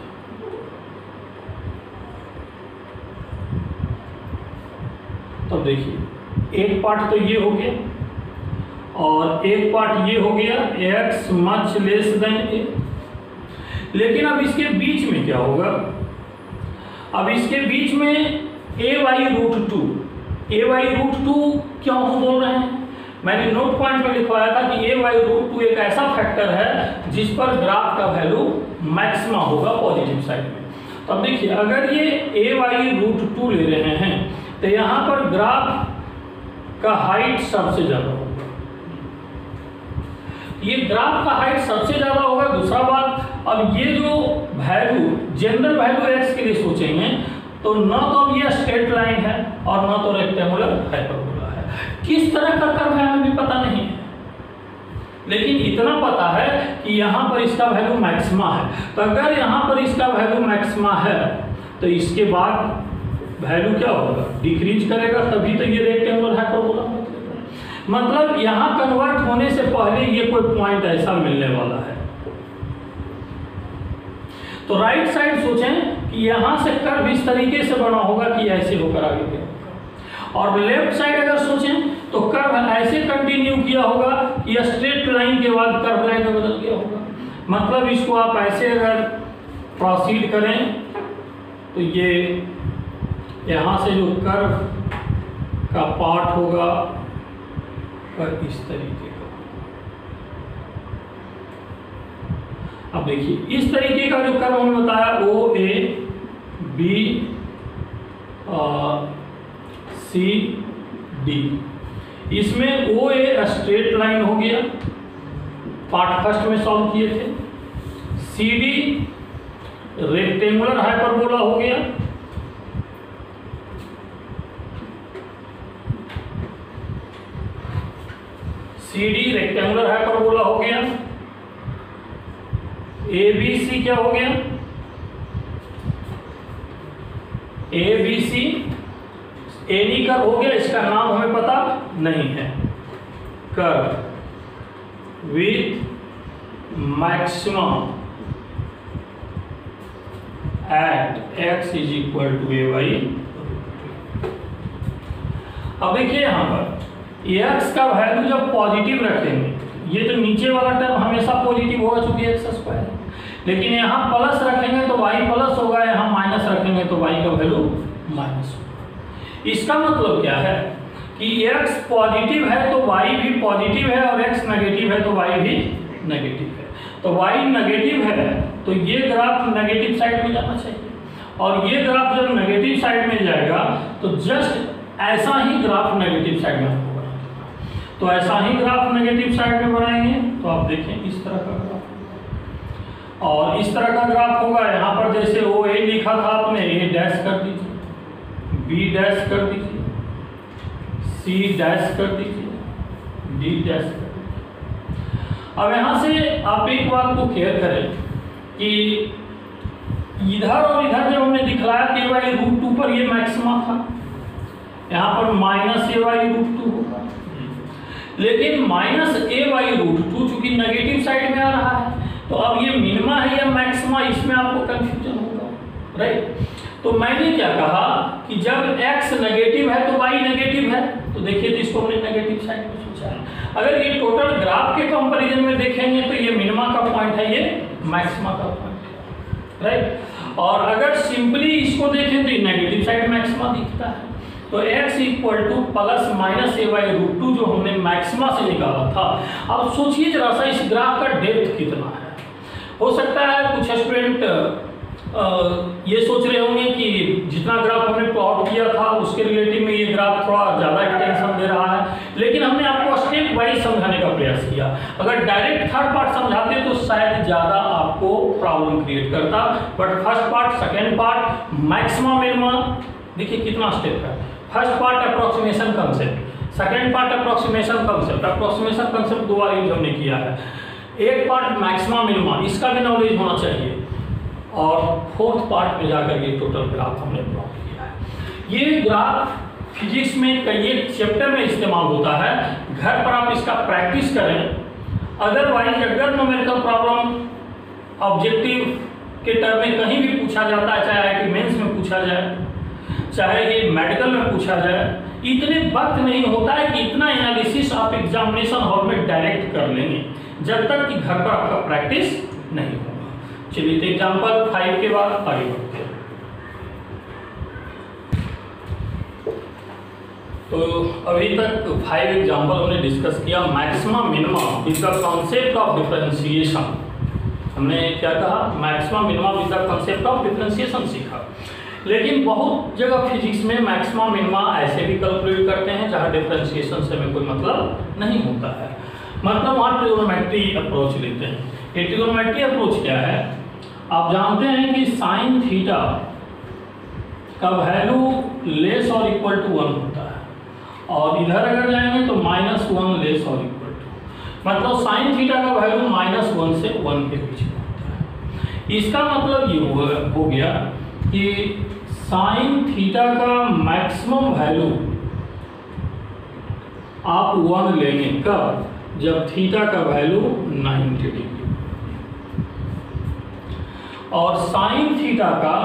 तो देखिए, एक पार्ट तो ये हो गया और एक पार्ट ये हो गया x much less than a। लेकिन अब इसके बीच में क्या होगा? अब इसके बीच में a/√2 क्यों बोल रहे हैं? मैंने नोट पॉइंट में लिखवाया था कि a/√2 एक ऐसा फैक्टर है जिस पर ग्राफ का वैल्यू मैक्सिमा होगा पॉजिटिव साइड में। तो अब देखिए, अगर ये a/√2 ले रहे हैं तो यहाँ पर ग्राफ का हाइट सबसे ज़्यादा होगा। ये ग्राफ का हाइट सबसे ज़्यादा होगा। दूसरा बात, अब ये जो वैल्यू जनरल वैल्यू x के लिए सोचेंगे तो न तो अब ये स्ट्रेट लाइन है और न तो रेक्टेंगुलर हाइपरबोला है। किस तरह का कर्व है हमें भी पता नहीं है, लेकिन इतना पता है कि यहाँ पर इसका वैल्यू मैक्सिमा है। तो अगर यहाँ पर इसका वैल्यू मैक्सिमा है तो इसके बाद वैल्यू क्या होगा? डिक्रीज करेगा, तभी तो ये रेक्टेंगुलर हाइपरबोला होगा। मतलब यहाँ कन्वर्ट होने से पहले ये कोई पॉइंट ऐसा मिलने वाला है। तो राइट साइड सोचें कि यहाँ से कर्व इस तरीके से बना होगा कि ऐसे होकर आगे गया होगा, और लेफ्ट साइड अगर सोचें तो कर्व ऐसे कंटिन्यू किया होगा कि स्ट्रेट लाइन के बाद कर्व लाइन में बदल गया होगा। मतलब इसको आप ऐसे अगर प्रोसीड करें तो ये यहाँ से जो कर्व का पार्ट होगा पर इस तरीके का। अब देखिए, इस तरीके का जो कर्व हमने बताया OA B C D, इसमें OA स्ट्रेट लाइन हो गया, पार्ट फर्स्ट में सॉल्व किए थे। CD रेक्टेंगुलर हाइपरबोला हो गया, CD रेक्टेंगुलर हाइपरबोला हो गया, ABC क्या हो गया? ABC एनी कर्व हो गया, इसका नाम हमें पता नहीं है। Curve with maximum at x is equal to a/√2। अब देखिए यहाँ पर x का वैल्यू जब पॉजिटिव रखेंगे, ये तो नीचे वाला टर्म हमेशा पॉजिटिव होगा चूंकि x², लेकिन यहाँ प्लस रखेंगे तो y प्लस होगा, यहाँ माइनस रखेंगे तो y का वैल्यू माइनस होगा। इसका मतलब क्या है कि x पॉजिटिव है तो y भी पॉजिटिव है, और x नेगेटिव है तो y भी नेगेटिव है। तो y नेगेटिव है तो ये ग्राफ नेगेटिव साइड में जाना चाहिए, और ये ग्राफ जब नेगेटिव साइड में जाएगा तो जस्ट ऐसा ही ग्राफ नेगेटिव साइड में आपको बनाना है। तो ऐसा ही ग्राफ नेगेटिव साइड में बनाएंगे तो आप देखें इस तरह का ग्राफ, और इस तरह का ग्राफ होगा। यहाँ पर जैसे ओ ए लिखा था आपने, ए डैश कर दीजिए, बी डैश कर दीजिए, सी डैश कर दीजिए, डी डैश कर दीजिए। अब यहाँ से आप एक बात को क्लियर करें कि इधर और इधर जब हमने दिखलाया कि a/√2 पर ये मैक्सिमा था, यहाँ पर -a/√2 होगा, लेकिन -a/√2 चूंकि नेगेटिव साइड में आ रहा है तो अब ये मिनिमा है या मैक्सिमा, इसमें आपको कंफ्यूजन होगा, राइट। तो मैंने क्या कहा कि जब x नेगेटिव है तो y नेगेटिव है, तो देखिए तो इसको हमने नेगेटिव साइड में सोचा है। अगर ये टोटल ग्राफ के कंपैरिजन में देखेंगे तो ये मिनिमा का पॉइंट है, ये मैक्सिमा का पॉइंट है, राइट। और अगर सिंपली इसको देखें तो ये नेगेटिव साइड मैक्सिमा दिखता है। तो x = ±a/√2 जो हमने मैक्सिमा से निकाला था। अब सोचिए जरा सा इस ग्राफ का डेप्थ कितना है। हो सकता है कुछ स्टूडेंट ये सोच रहे होंगे कि जितना ग्राफ हमने प्लॉट किया था उसके रिलेटिव में ये ग्राफ थोड़ा ज़्यादा एक्सटेंशन दे रहा है, लेकिन हमने आपको स्टेप वाइज समझाने का प्रयास किया। अगर डायरेक्ट थर्ड पार्ट समझाते तो शायद ज़्यादा आपको प्रॉब्लम क्रिएट करता, but first part, second part, maxima minima, देखिए कितना स्टेप है। First part approximation concept, second part approximation concept, approximation concept 2 बार यूज हमने किया है। एक पार्ट मैक्सिमा मिनिमा, इसका भी नॉलेज होना चाहिए, और फोर्थ पार्ट में जाकर ये टोटल ग्राफ हमने प्लॉट किया है। ये ग्राफ फिजिक्स में कई चैप्टर में इस्तेमाल होता है, घर पर आप इसका प्रैक्टिस करें। अदरवाइज अगर न्यूमेरिकल प्रॉब्लम ऑब्जेक्टिव के टर्म में कहीं भी पूछा जाता है, चाहे IIT मेंस में पूछा जाए, चाहे ये मेडिकल में पूछा जाए, इतने वक्त नहीं होता है कि इतना एनालिसिस आप एग्जामिनेशन हॉल में डायरेक्ट कर लेंगे, जब तक कि घर पर आपका प्रैक्टिस नहीं होगा। चलिए तो एग्जाम्पल 5 के बाद आगे बढ़ते हैं। तो अभी तक 5 एग्जाम्पल हमने डिस्कस किया। Maxima minima with the concept of differentiation, हमने क्या कहा, maxima minima with the concept of differentiation सीखा। लेकिन बहुत जगह फिजिक्स में मैक्सिमा मिनिमा ऐसे भी कैलकुलेट करते हैं जहाँ डिफरेंशिएशन से हमें कोई मतलब नहीं होता है, मतलब वहाँ ट्रिग्नोमेट्री अप्रोच लेते हैं। ये ट्रिग्नोमेट्री अप्रोच क्या है, आप जानते हैं कि साइन थीटा का वैल्यू लेस और इक्वल टू 1 होता है, और इधर अगर जाएंगे तो -1 लेस और इक्वल टू, मतलब साइन थीटा का वैल्यू -1 से 1 के बीच में होता है। इसका मतलब ये हो गया कि साइन थीटा का मैक्सिमम वैल्यू आप 1 लेंगे, कब, जब थीटा का वैल्यू 90 डिग्री, और साइन थीटा का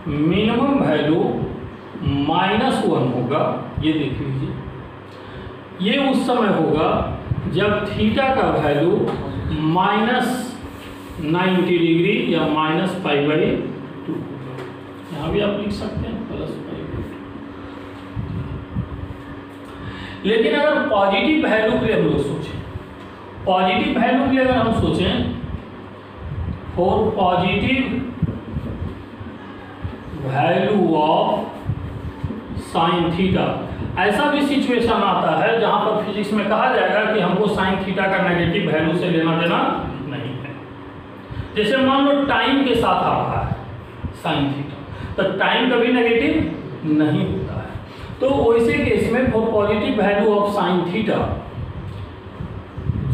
मिनिमम वैल्यू -1 होगा। ये देख लीजिए, ये उस समय होगा जब थीटा का वैल्यू -90 डिग्री या -π/2 होगा। यहाँ भी आप लिख सकते हैं +π/2। लेकिन अगर पॉजिटिव वैल्यू के लिए हम लोग सोचें, पॉजिटिव वैल्यू के लिए अगर हम सोचें, for positive value of sine theta, ऐसा भी सिचुएशन आता है जहां पर फिजिक्स में कहा जाएगा कि हमको साइन थीटा का नेगेटिव वैल्यू से लेना देना नहीं है। जैसे मान लो टाइम के साथ आ रहा है साइन थीटा, तो टाइम कभी नेगेटिव नहीं होता है। तो वैसे केस में for positive value of sine theta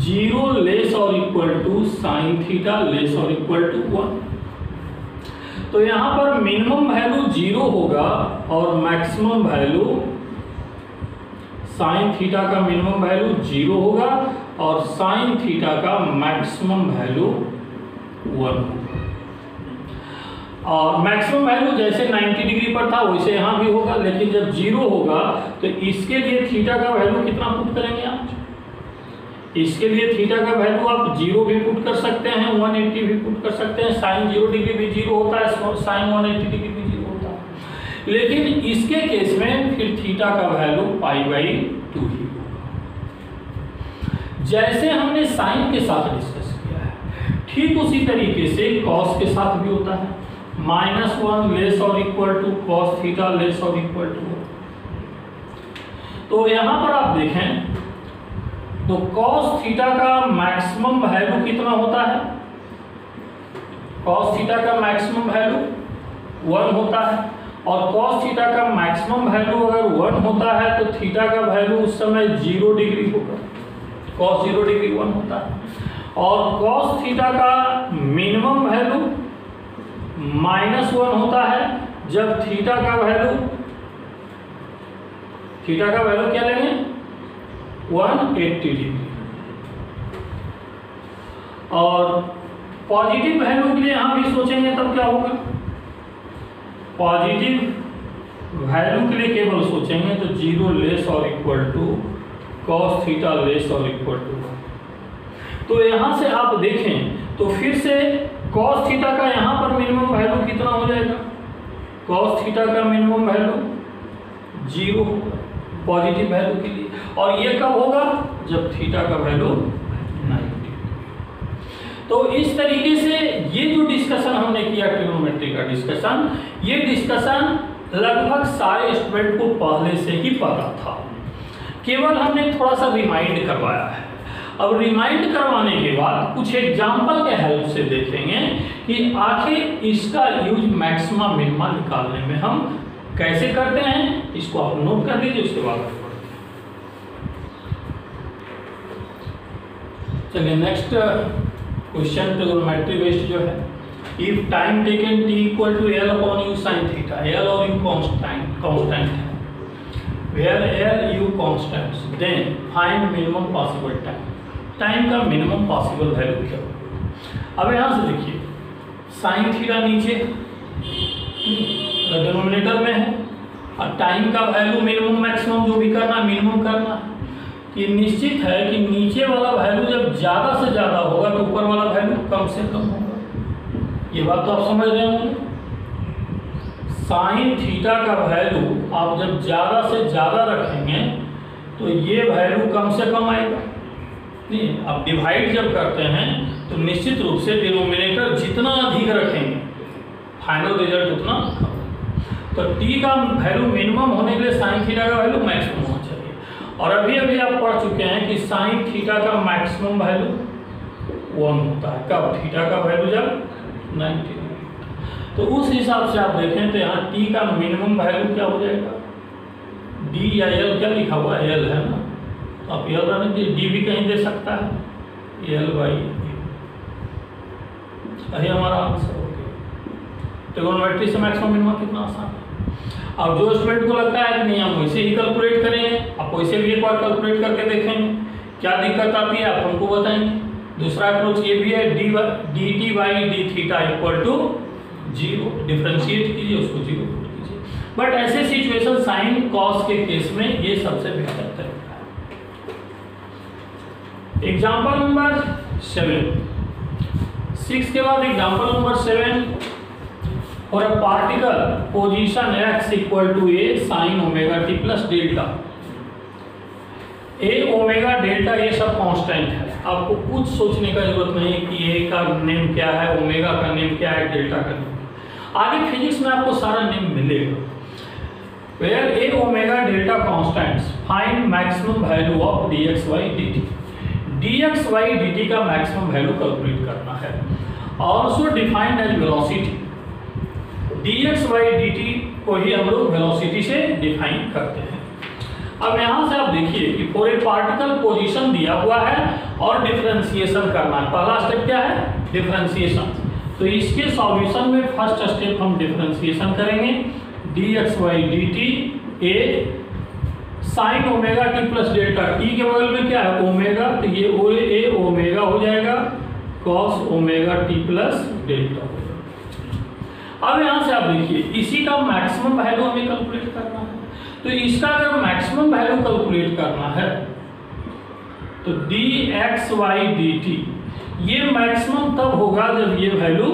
0 less और equal to sine theta less और इक्वल टू 1, तो यहाँ पर मिनिमम वैल्यू 0 होगा और मैक्सिमम वैल्यू साइन थीटा का मिनिमम वैल्यू 0 होगा और साइन थीटा का मैक्सिमम वैल्यू 1 होगा। और मैक्सिमम वैल्यू जैसे 90 डिग्री पर था वैसे यहाँ भी होगा, लेकिन जब 0 होगा तो इसके लिए थीटा का वैल्यू कितना पुट करेंगे आप? इसके लिए थीटा का वैल्यू आप 0 भी पुट कर सकते हैं, 180 भी पुट कर सकते हैं, साइन 0 डिग्री भी 0 होता है, साइन 180 डिग्री भी 0 होता है। लेकिन इसके केस में फिर थीटा का वैल्यू π/2 ही होगा। जैसे हमने साइन के साथ डिस्कस किया है, ठीक उसी तरीके से कॉस के साथ भी होता है, -1 लेस और equal to cos theta less और इक्वल टू। तो यहाँ पर आप देखें तो cos थीटा का मैक्सिमम वैल्यू कितना होता है? cos थीटा का मैक्सिमम वैल्यू 1 होता है, और cos थीटा का मैक्सिमम वैल्यू अगर 1 होता है तो थीटा का वैल्यू उस समय 0 डिग्री होगा, cos 0 डिग्री 1 होता है। और cos थीटा का मिनिमम वैल्यू -1 होता है जब थीटा का वैल्यू क्या लेंगे? 180 डिग्री। और पॉजिटिव वैल्यू के लिए यहां भी सोचेंगे तब क्या होगा? पॉजिटिव वैल्यू के लिए केवल सोचेंगे तो 0 लेस और equal to cos theta less और इक्वल टू 1। तो यहां से आप देखें तो फिर से cos थीटा का यहां पर मिनिमम वैल्यू कितना हो जाएगा? cos थीटा का मिनिमम वैल्यू 0 होगा पॉजिटिव वैल्यू के लिए, और ये कब होगा? जब थीटा का वैल्यू 90। तो इस तरीके से ये जो डिस्कशन हमने किया ट्रिग्नोमेट्री का डिस्कशन, ये डिस्कशन लगभग सारे स्टूडेंट को पहले से ही पता था, केवल हमने थोड़ा सा रिमाइंड करवाया है। अब रिमाइंड करवाने के बाद कुछ एग्जाम्पल के हेल्प से देखेंगे कि आखिर इसका यूज मैक्सिमा मिनिमा निकालने में हम कैसे करते हैं। इसको आप नोट कर लीजिए, उसके बाद पढ़ते हैं। चलिए नेक्स्ट क्वेश्चन ट्रिग्नोमेट्री बेस्ड जो है, if time taken t equal to l upon u sin theta, l और u कांस्टेंट है, where l u constants, then find minimum possible time का मिनिमम पॉसिबल वैल्यू क्या होगा। अब यहाँ से देखिए sin थीटा नीचे डिनोमिनेटर में है, और टाइम का वैल्यू मिनिमम मैक्सिमम जो भी करना है मिनिमम करना है। कि निश्चित है कि नीचे वाला वैल्यू जब ज़्यादा से ज़्यादा होगा तो ऊपर वाला वैल्यू कम से कम होगा। ये बात तो आप समझ रहे होंगे। साइन थीटा का वैल्यू आप जब ज़्यादा से ज़्यादा रखेंगे तो ये वैल्यू कम से कम आएगा। नहीं, आप डिवाइड जब करते हैं तो निश्चित रूप से डिनोमिनेटर जितना अधिक रखेंगे फाइनल रिजल्ट उतना कम। तो टी का वैल्यू मिनिमम होने के लिए साइन थीटा का वैल्यू मैक्सिमम होना चाहिए। और अभी आप पढ़ चुके हैं कि साइन थीटा का मैक्सिमम वैल्यू 1 होता है। कब? थीटा का वैल्यू जब 90 डिग्री। तो उस हिसाब से आप देखें तो यहाँ टी का मिनिमम वैल्यू क्या हो जाएगा? डी या एल, क्या लिखा हुआ है? एल है ना, तो आप एल रहने दीजिए, डी भी कहीं दे सकता है, एल बाई यही हमारा आंसर हो गया। ट्रिग्नोमेट्री से मैक्सिमम मिनिमम कितना आसान है। अब जो स्टूडेंट को लगता है कि नहीं हम वैसे ही कैलकुलेट करेंगे, आप वैसे भी एक बार कैलकुलेट करके देखेंगे, क्या दिक्कत आती है आप हमको बताएंगे। दूसरा अप्रोच ये भी है, d t by d theta equal to 0, differentiate कीजिए, उसको 0 पुट कीजिए। बट ऐसे सिचुएशन साइन कॉस के केस में ये सबसे बेहतर तरीका है। एग्जाम्पल नंबर 6 के बाद एग्जाम्पल नंबर 7, और a particle position x equal to a sine omega t plus delta. a omega delta ये सब कांस्टेंट है, आपको कुछ सोचने का जरूरत नहीं कि a का नेम क्या है, ओमेगा का नेम क्या है, डेल्टा का नेम। आगे फिजिक्स में आपको सारा नेम मिलेगा। Where a omega delta constants, find maximum value of dx by dt। dx by dt का मैक्सिमम वैल्यू कैलकुलेट करना है। Also defined as velocity. dx by dt को ही हम लोग वेलोसिटी से डिफाइन करते हैं। अब यहाँ से आप देखिए कि फॉर ए पार्टिकल पोजीशन दिया हुआ है और डिफरेंशिएशन करना है। पहला स्टेप क्या है? डिफरेंशिएशन। तो इसके सॉल्यूशन में फर्स्ट स्टेप हम डिफरेंशिएशन करेंगे। dx by dt a sine omega t plus delta, t के बगल में क्या है? ओमेगा, तो ये a ओमेगा हो जाएगा cos omega t plus delta. अब यहाँ से आप देखिए इसी का मैक्सिमम वैल्यू हमें कैलकुलेट करना है। तो इसका अगर मैक्सिमम वैल्यू कैलकुलेट करना है तो dx by dt ये मैक्सिमम तब होगा जब ये वैल्यू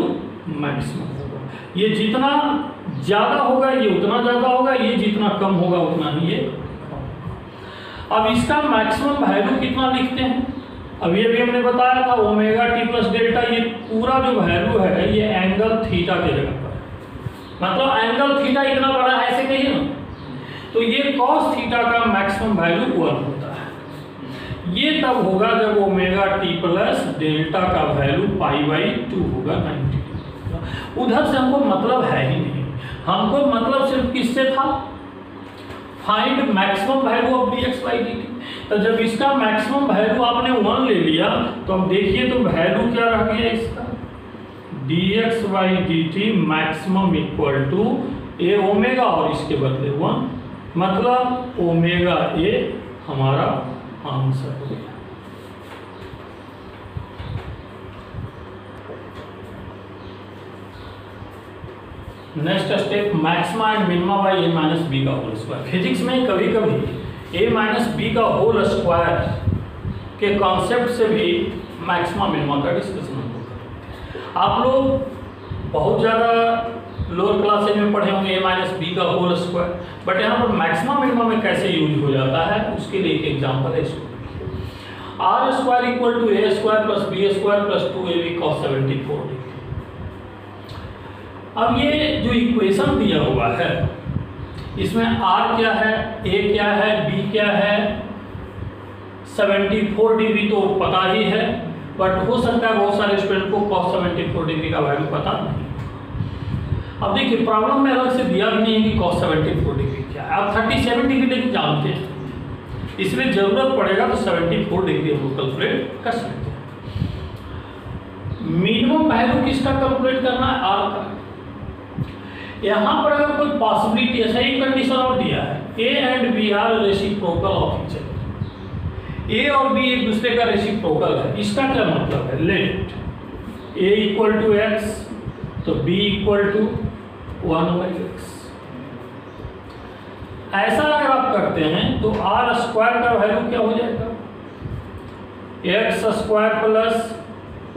मैक्सिमम होगा। ये जितना ज़्यादा होगा ये उतना ज़्यादा होगा, ये जितना कम होगा उतना ही ये कम। अब इसका मैक्सिमम वैल्यू कितना लिखते हैं? अब ये भी हमने बताया था ओमेगा टी प्लस डेल्टा, ये पूरा जो वैल्यू है ये एंगल थीटा के जगह पर, मतलब एंगल थीटा इतना बड़ा है ऐसे कहिए ना। तो तो ये कॉस थीटा का मैक्सिमम वैल्यू 1 होता है। ये तब होगा जब ओमेगा टी प्लस डेल्टा का वैल्यू π/2 होगा 90। उधर से हमको मतलब है ही नहीं, हमको मतलब सिर्फ किससे था, find maximum value of dx/dt। तो जब इसका मैक्सिमम वैल्यू आपने 1 ले लिया तो अब देखिए तो वैल्यू क्या रह गया इसका, dx/dt maximum equal to a omega और इसके बदले 1, मतलब ओमेगा ए हमारा आंसर हो गया। Next step, maxima and minima by a minus b का होल स्क्वायर। फिजिक्स में कभी कभी ए माइनस बी का होल स्क्वायर के कॉन्सेप्ट से भी मैक्सिमा मिनिमा का डिस्कशन होगा। आप लोग बहुत ज़्यादा लोअर क्लासेज में पढ़े होंगे ए माइनस बी का होल स्क्वायर, बट यहाँ पर मैक्सिमा मिनिमा में कैसे यूज हो जाता है उसके लिए एक एग्जाम्पल है इसको। R square equal to a square plus b square plus 2ab cos 74 degree. अब ये जो इक्वेशन दिया हुआ है इसमें आर क्या है, ए क्या है, बी क्या है, 74 डिग्री तो पता ही है, बट हो सकता है बहुत सारे स्टूडेंट को cos 74 डिग्री का वैल्यू पता नहीं। अब देखिए प्रॉब्लम में अलग से दिया भी नहीं है कि cos 74 डिग्री क्या है। आप 37 डिग्री लेकिन जानते हैं, इसलिए जरूरत पड़ेगा तो 74 डिग्री हम कैलकुलेट कर सकते हैं। मिनिमम वैल्यू किसका कैलकुलेट करना है, आर का। यहाँ पर अगर कोई पॉसिबिलिटी ऐसा एक कंडीशन और दिया है, A and B are reciprocal of each other, A और बी एक दूसरे का रेसिप्रोकल है। इसका क्या मतलब है, let a equal to x तो बी इक्वल टू 1/x। ऐसा अगर आप करते हैं तो आर स्क्वायर का वैल्यू क्या हो जाएगा, x square plus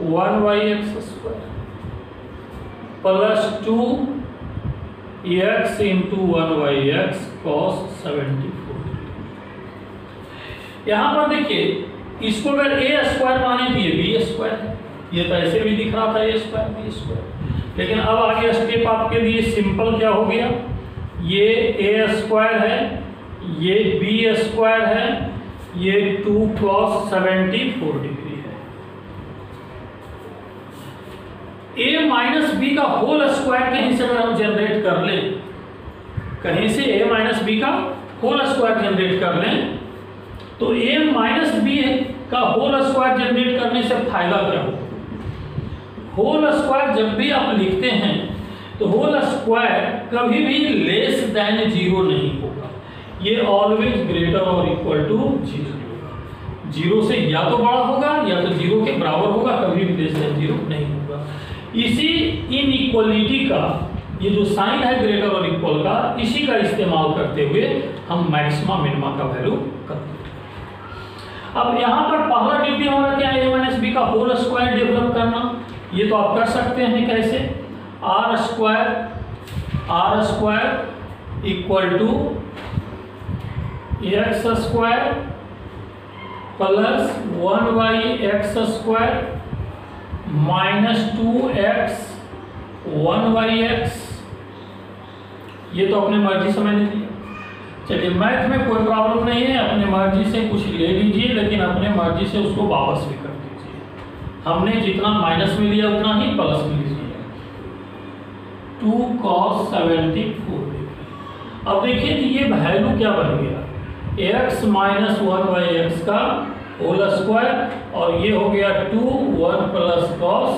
1/x square plus 2x into 1/x cos 74। यहाँ पर देखिए इसको अगर ए स्क्वायर माने तो ये बी स्क्वायर है, ये तो ऐसे भी दिख रहा था ए स्क्वायर बी स्क्वायर, लेकिन अब आगे स्टेप आपके लिए सिंपल क्या हो गया, ये ए स्क्वायर है, ये बी स्क्वायर है, ये 2 cos 74 डिग्री है। ए माइनस बी का होल स्क्वायर कहीं से अगर हम जनरेट कर लें, कहीं से ए माइनस बी का होल स्क्वायर जनरेट कर लें तो ए माइनस बी का होल स्क्वायर जनरेट करने से फायदा क्या होगा। होल स्क्वायर जब भी आप लिखते हैं तो होल स्क्वायर कभी भी लेस देन 0 नहीं होगा, ये ऑलवेज ग्रेटर और इक्वल टू 0 होगा। 0 से या तो बड़ा होगा या तो 0 के बराबर होगा, कभी भी लेस देन 0 नहीं होगा। इसी इनइक्वालिटी का ये जो साइन है ग्रेटर और इक्वल का, इसी का इस्तेमाल करते हुए हम मैक्सिमा मिनिमा का वैल्यू करते हैं। अब यहाँ पर पहला ड्यूटी हमारा क्या है, ए माइनस बी का होल स्क्वायर डेवलप करना। ये तो आप कर सकते हैं कैसे, r square equal to x square plus 1/x square minus 2x 1/x। ये तो अपने मर्जी समझ लीजिए। चलिए मैथ में कोई प्रॉब्लम नहीं है, अपने मर्जी से कुछ ले लीजिए, लेकिन अपने मर्जी से उसको वापस भी कर दीजिए। हमने जितना माइनस में लिया उतना ही प्लस में लीजिए, 2 cos 74 डिग्री। अब देखिए कि ये वैल्यू क्या बन गया, x माइनस 1/x का होल स्क्वायर और ये हो गया 2 1 प्लस cos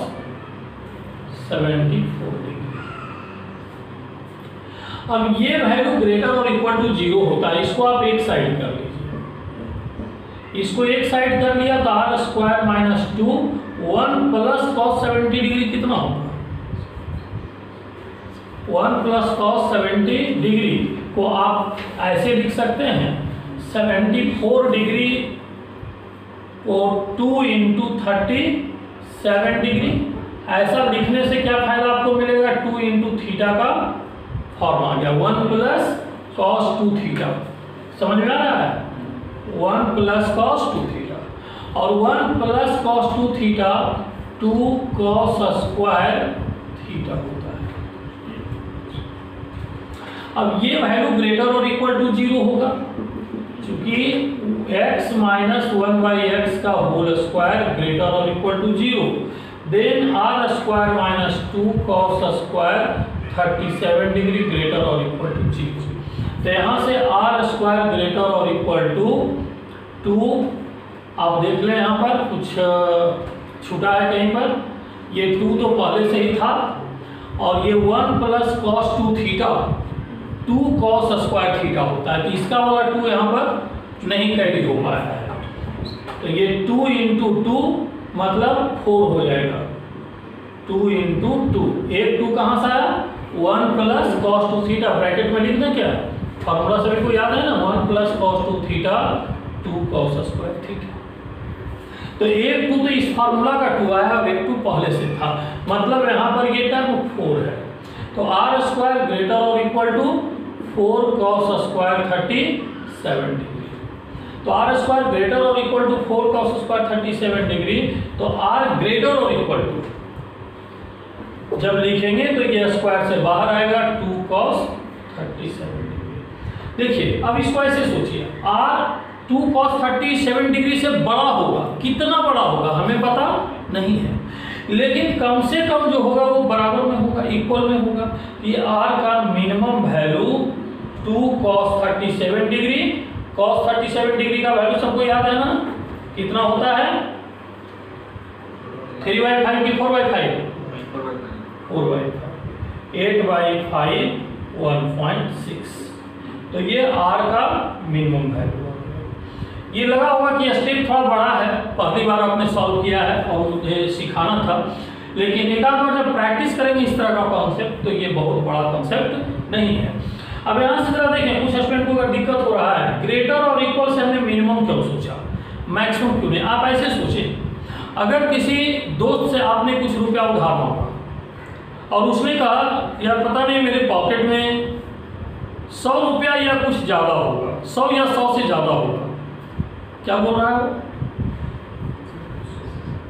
74 डिग्री। अब ये वैल्यू ग्रेटर और इक्वल टू 0 होता है, इसको आप एक साइड कर लीजिए। इसको एक साइड कर लिया तो r square minus 2 1 plus cos 70 degree कितना होगा, 1 प्लस cos 70 डिग्री को आप ऐसे लिख सकते हैं 74 डिग्री को 2 इंटू 37 डिग्री। ऐसा लिखने से क्या फायदा आपको मिलेगा, 2 इंटू थीटा का फॉर्म आ गया, 1 प्लस cos 2 थीटा। समझ में आ रहा है, 1 प्लस cos 2 थीटा और 1 plus cos 2 theta 2 cos square theta होता है। अब ये वैल्यू ग्रेटर और इक्वल टू 0 होगा, क्योंकि x माइनस 1/x का होल स्क्वायर ग्रेटर और equal to 0, then r square minus 2 cos square 37 degree greater और इक्वल टू 0। तो यहाँ से r स्क्वायर ग्रेटर और इक्वल टू 2, आप देख लें यहाँ पर कुछ छूटा है कहीं पर, ये 2 तो पहले से ही था, और ये 1 plus cos 2 theta 2 cos square theta होता है, तो इसका वाला 2 यहाँ पर नहीं कैरी हो पाया है, तो ये 2 इंटू 2 मतलब 4 हो जाएगा। 2 इंटू 2, एक 2 कहाँ से आया, 1 प्लस cos 2 थीटा, ब्रैकेट में लिख दें क्या, फॉर्मूला सभी को याद है ना, 1 plus cos 2 theta 2 cos square theta. तो एक 2 तो इस फार्मूला का 2 आया, अब एक 2 पहले से था, मतलब यहाँ पर ये टर्म 4 है। तो r स्क्वायर ग्रेटर और equal to 4 cos square 37 degree. तो r स्क्वायर ग्रेटर और equal to 4 cos square 37 degree, तो r ग्रेटर और इक्वल टू जब लिखेंगे तो ये स्क्वायर से बाहर आएगा 2 cos 37 डिग्री। देखिए अब इसको ऐसे सोचिए, r 2 cos 37 डिग्री से बड़ा होगा, कितना बड़ा होगा हमें पता नहीं है, लेकिन कम से कम जो होगा वो बराबर में होगा, इक्वल में होगा। ये r का minimum value 2 cos 37 degree, cos 37 degree का वैल्यू सबको याद है ना, कितना होता है, 3/5 की 4/5, 4/5, 8/5 1.6। तो ये r का मिनिमम वैल्यू। ये लगा होगा कि स्टेप थोड़ा बड़ा है, पहली बार आपने सॉल्व किया है और मुझे सिखाना था, लेकिन एक आध बार जब प्रैक्टिस करेंगे इस तरह का कॉन्सेप्ट तो ये बहुत बड़ा कॉन्सेप्ट नहीं है। अब यहाँ से जरा देखें, कुछ स्टूडेंट को अगर दिक्कत हो रहा है, ग्रेटर और इक्वल से हमने मिनिमम क्यों सोचा, मैक्सिमम क्यों नहीं। आप ऐसे सोचें, अगर किसी दोस्त से आपने कुछ रुपया उधार मांगा और उसने कहा यार पता नहीं मेरे पॉकेट में 100 रुपया या कुछ ज़्यादा होगा, 100 या 100 से ज़्यादा होगा, क्या बोल रहा है,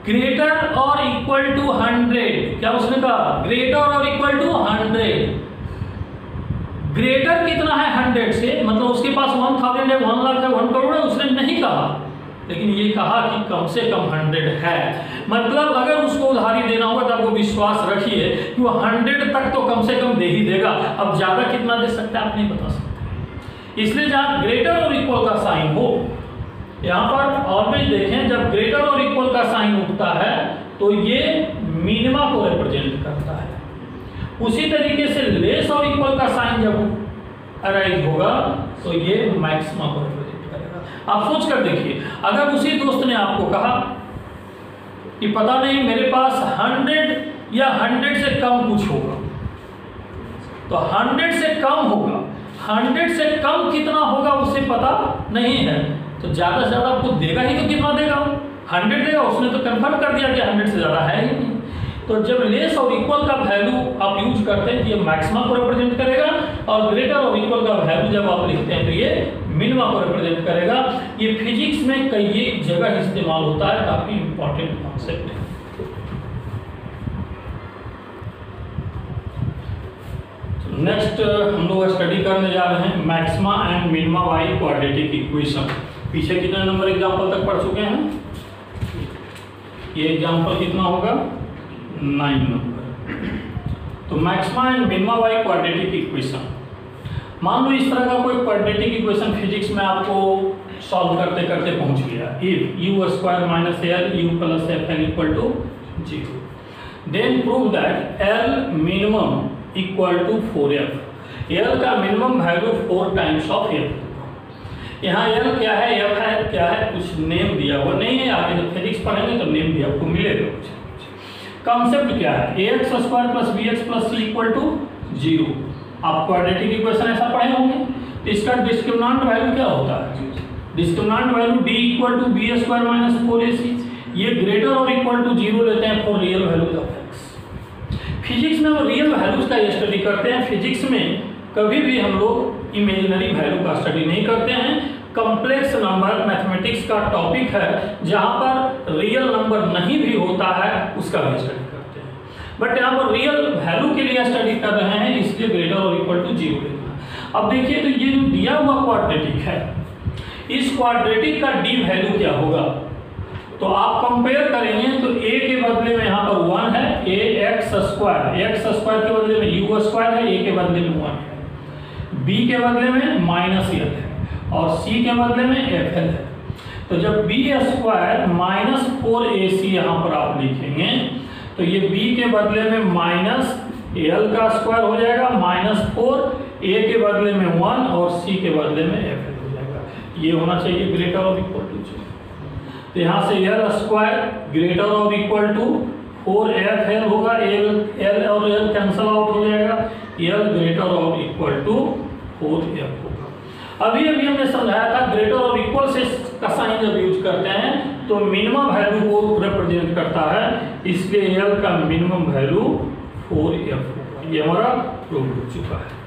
ग्रेटर और इक्वल टू 100, क्या उसने कहा, ग्रेटर और इक्वल टू 100। ग्रेटर कितना है 100 से, मतलब उसके पास 1000 है, 1 लाख है, 1 करोड़ है, उसने नहीं कहा, लेकिन ये कहा कि कम से कम 100 है। मतलब अगर उसको उधारी देना होगा तो आपको विश्वास रखिए कि वो 100 तक तो कम से कम दे ही देगा, अब ज़्यादा कितना दे सकता है आप नहीं बता सकते। इसलिए जहाँ ग्रेटर और इक्वल का साइन हो, यहाँ पर ऑलवेज देखें, जब ग्रेटर और इक्वल का साइन उठता है तो ये मिनिमा को रिप्रेजेंट करता है। उसी तरीके से लेस और इक्वल का साइन जब अराइज होगा तो ये मैक्सिमा को रिप्रेजेंट करेगा। आप सोच कर देखिए, अगर उसी दोस्त ने आपको कहा कि पता नहीं मेरे पास 100 या 100 से कम कुछ होगा, तो 100 से कम होगा, 100 से कम कितना होगा उसे पता नहीं है, तो ज़्यादा से ज़्यादा आपको देगा ही तो कितना देगा, 100 देगा, उसने तो कंफर्म कर दिया कि 100 से ज़्यादा है ही नहीं। तो जब लेस और इक्वल का वैल्यू आप यूज करते हैं तो ये मैक्सिमा को रिप्रेजेंट करेगा, और ग्रेटर और इक्वल का वैल्यू जब आप लिखते हैं तो ये मिनिमा को रिप्रेजेंट करेगा। ये फिजिक्स में कई जगह इस्तेमाल होता है, काफ़ी इंपॉर्टेंट कॉन्सेप्ट है। नेक्स्ट हम लोग स्टडी करने जा रहे हैं maxima and minima by quadratic equation. पीछे कितने नंबर एग्जाम्पल तक पढ़ चुके हैं, ये एग्जाम्पल कितना होगा 9 नंबर। तो maxima and minima by quadratic equation, मान लो इस तरह का कोई क्वाड्रेटिक इक्वेशन फिजिक्स में आपको सॉल्व करते करते पहुंच गया, if u square minus l u plus fn equal to 0, then prove that l minimum equal to 4f। l का minimum value 4 times of f। यहाँ l क्या है, f है, क्या है, कुछ नेम दिया हुआ नहीं है, आगे जब फिजिक्स पढ़ेंगे तो नेम भी आपको मिलेगा कुछ। कॉन्सेप्ट क्या है, ax square plus bx plus c equal to 0। आप क्वाड्रेटिक इक्वेशन ऐसा पढ़े होंगे, तो इसका डिस्क्रिमिनेंट वैल्यू क्या होता है, discriminant value d equal to b square minus 4ac। ये ग्रेटर और इक्वल टू 0 लेते हैं for real values of x। Physics में वो रियल वैल्यूज का स्टडी करते हैं। फिजिक्स में कभी भी हम लोग इमेजिनरी वैल्यू का स्टडी नहीं करते हैं। कॉम्प्लेक्स नंबर मैथमेटिक्स का टॉपिक है जहाँ पर रियल नंबर नहीं भी होता है उसका भी स्टडी करते हैं, बट यहाँ पर रियल वैल्यू के लिए स्टडी कर रहे हैं, इसलिए ग्रेटर और इक्वल टू 0 लेना। अब देखिए तो ये जो दिया हुआ क्वाड्रेटिक है, इस क्वाड्रेटिक का डी वैल्यू क्या होगा, तो आप कंपेयर करेंगे तो a के बदले में यहाँ पर 1 है, ax स्क्वायर, x स्क्वायर के बदले में u स्क्वायर है, a के बदले में 1 है, b के बदले में -l है और c के बदले में fl है। तो जब b स्क्वायर -4ac यहाँ पर आप लिखेंगे तो ये b के बदले में -l का स्क्वायर हो जाएगा, -4, a के बदले में 1 और c के बदले में fl हो जाएगा। ये होना चाहिए ग्रेटर और इक्वल टू 0। तो यहाँ से l स्क्वायर ग्रेटर और इक्वल टू 4fl होगा, l और l कैंसल आउट हो जाएगा, l ग्रेटर और इक्वल टू 4f होगा। अभी हमने समझाया था ग्रेटर और इक्वल से का साइन जब यूज करते हैं तो मिनिमम वैल्यू को रिप्रेजेंट करता है, इसलिए l का मिनिमम वैल्यू 4f होगा। ये हमारा प्रूव हो चुका है।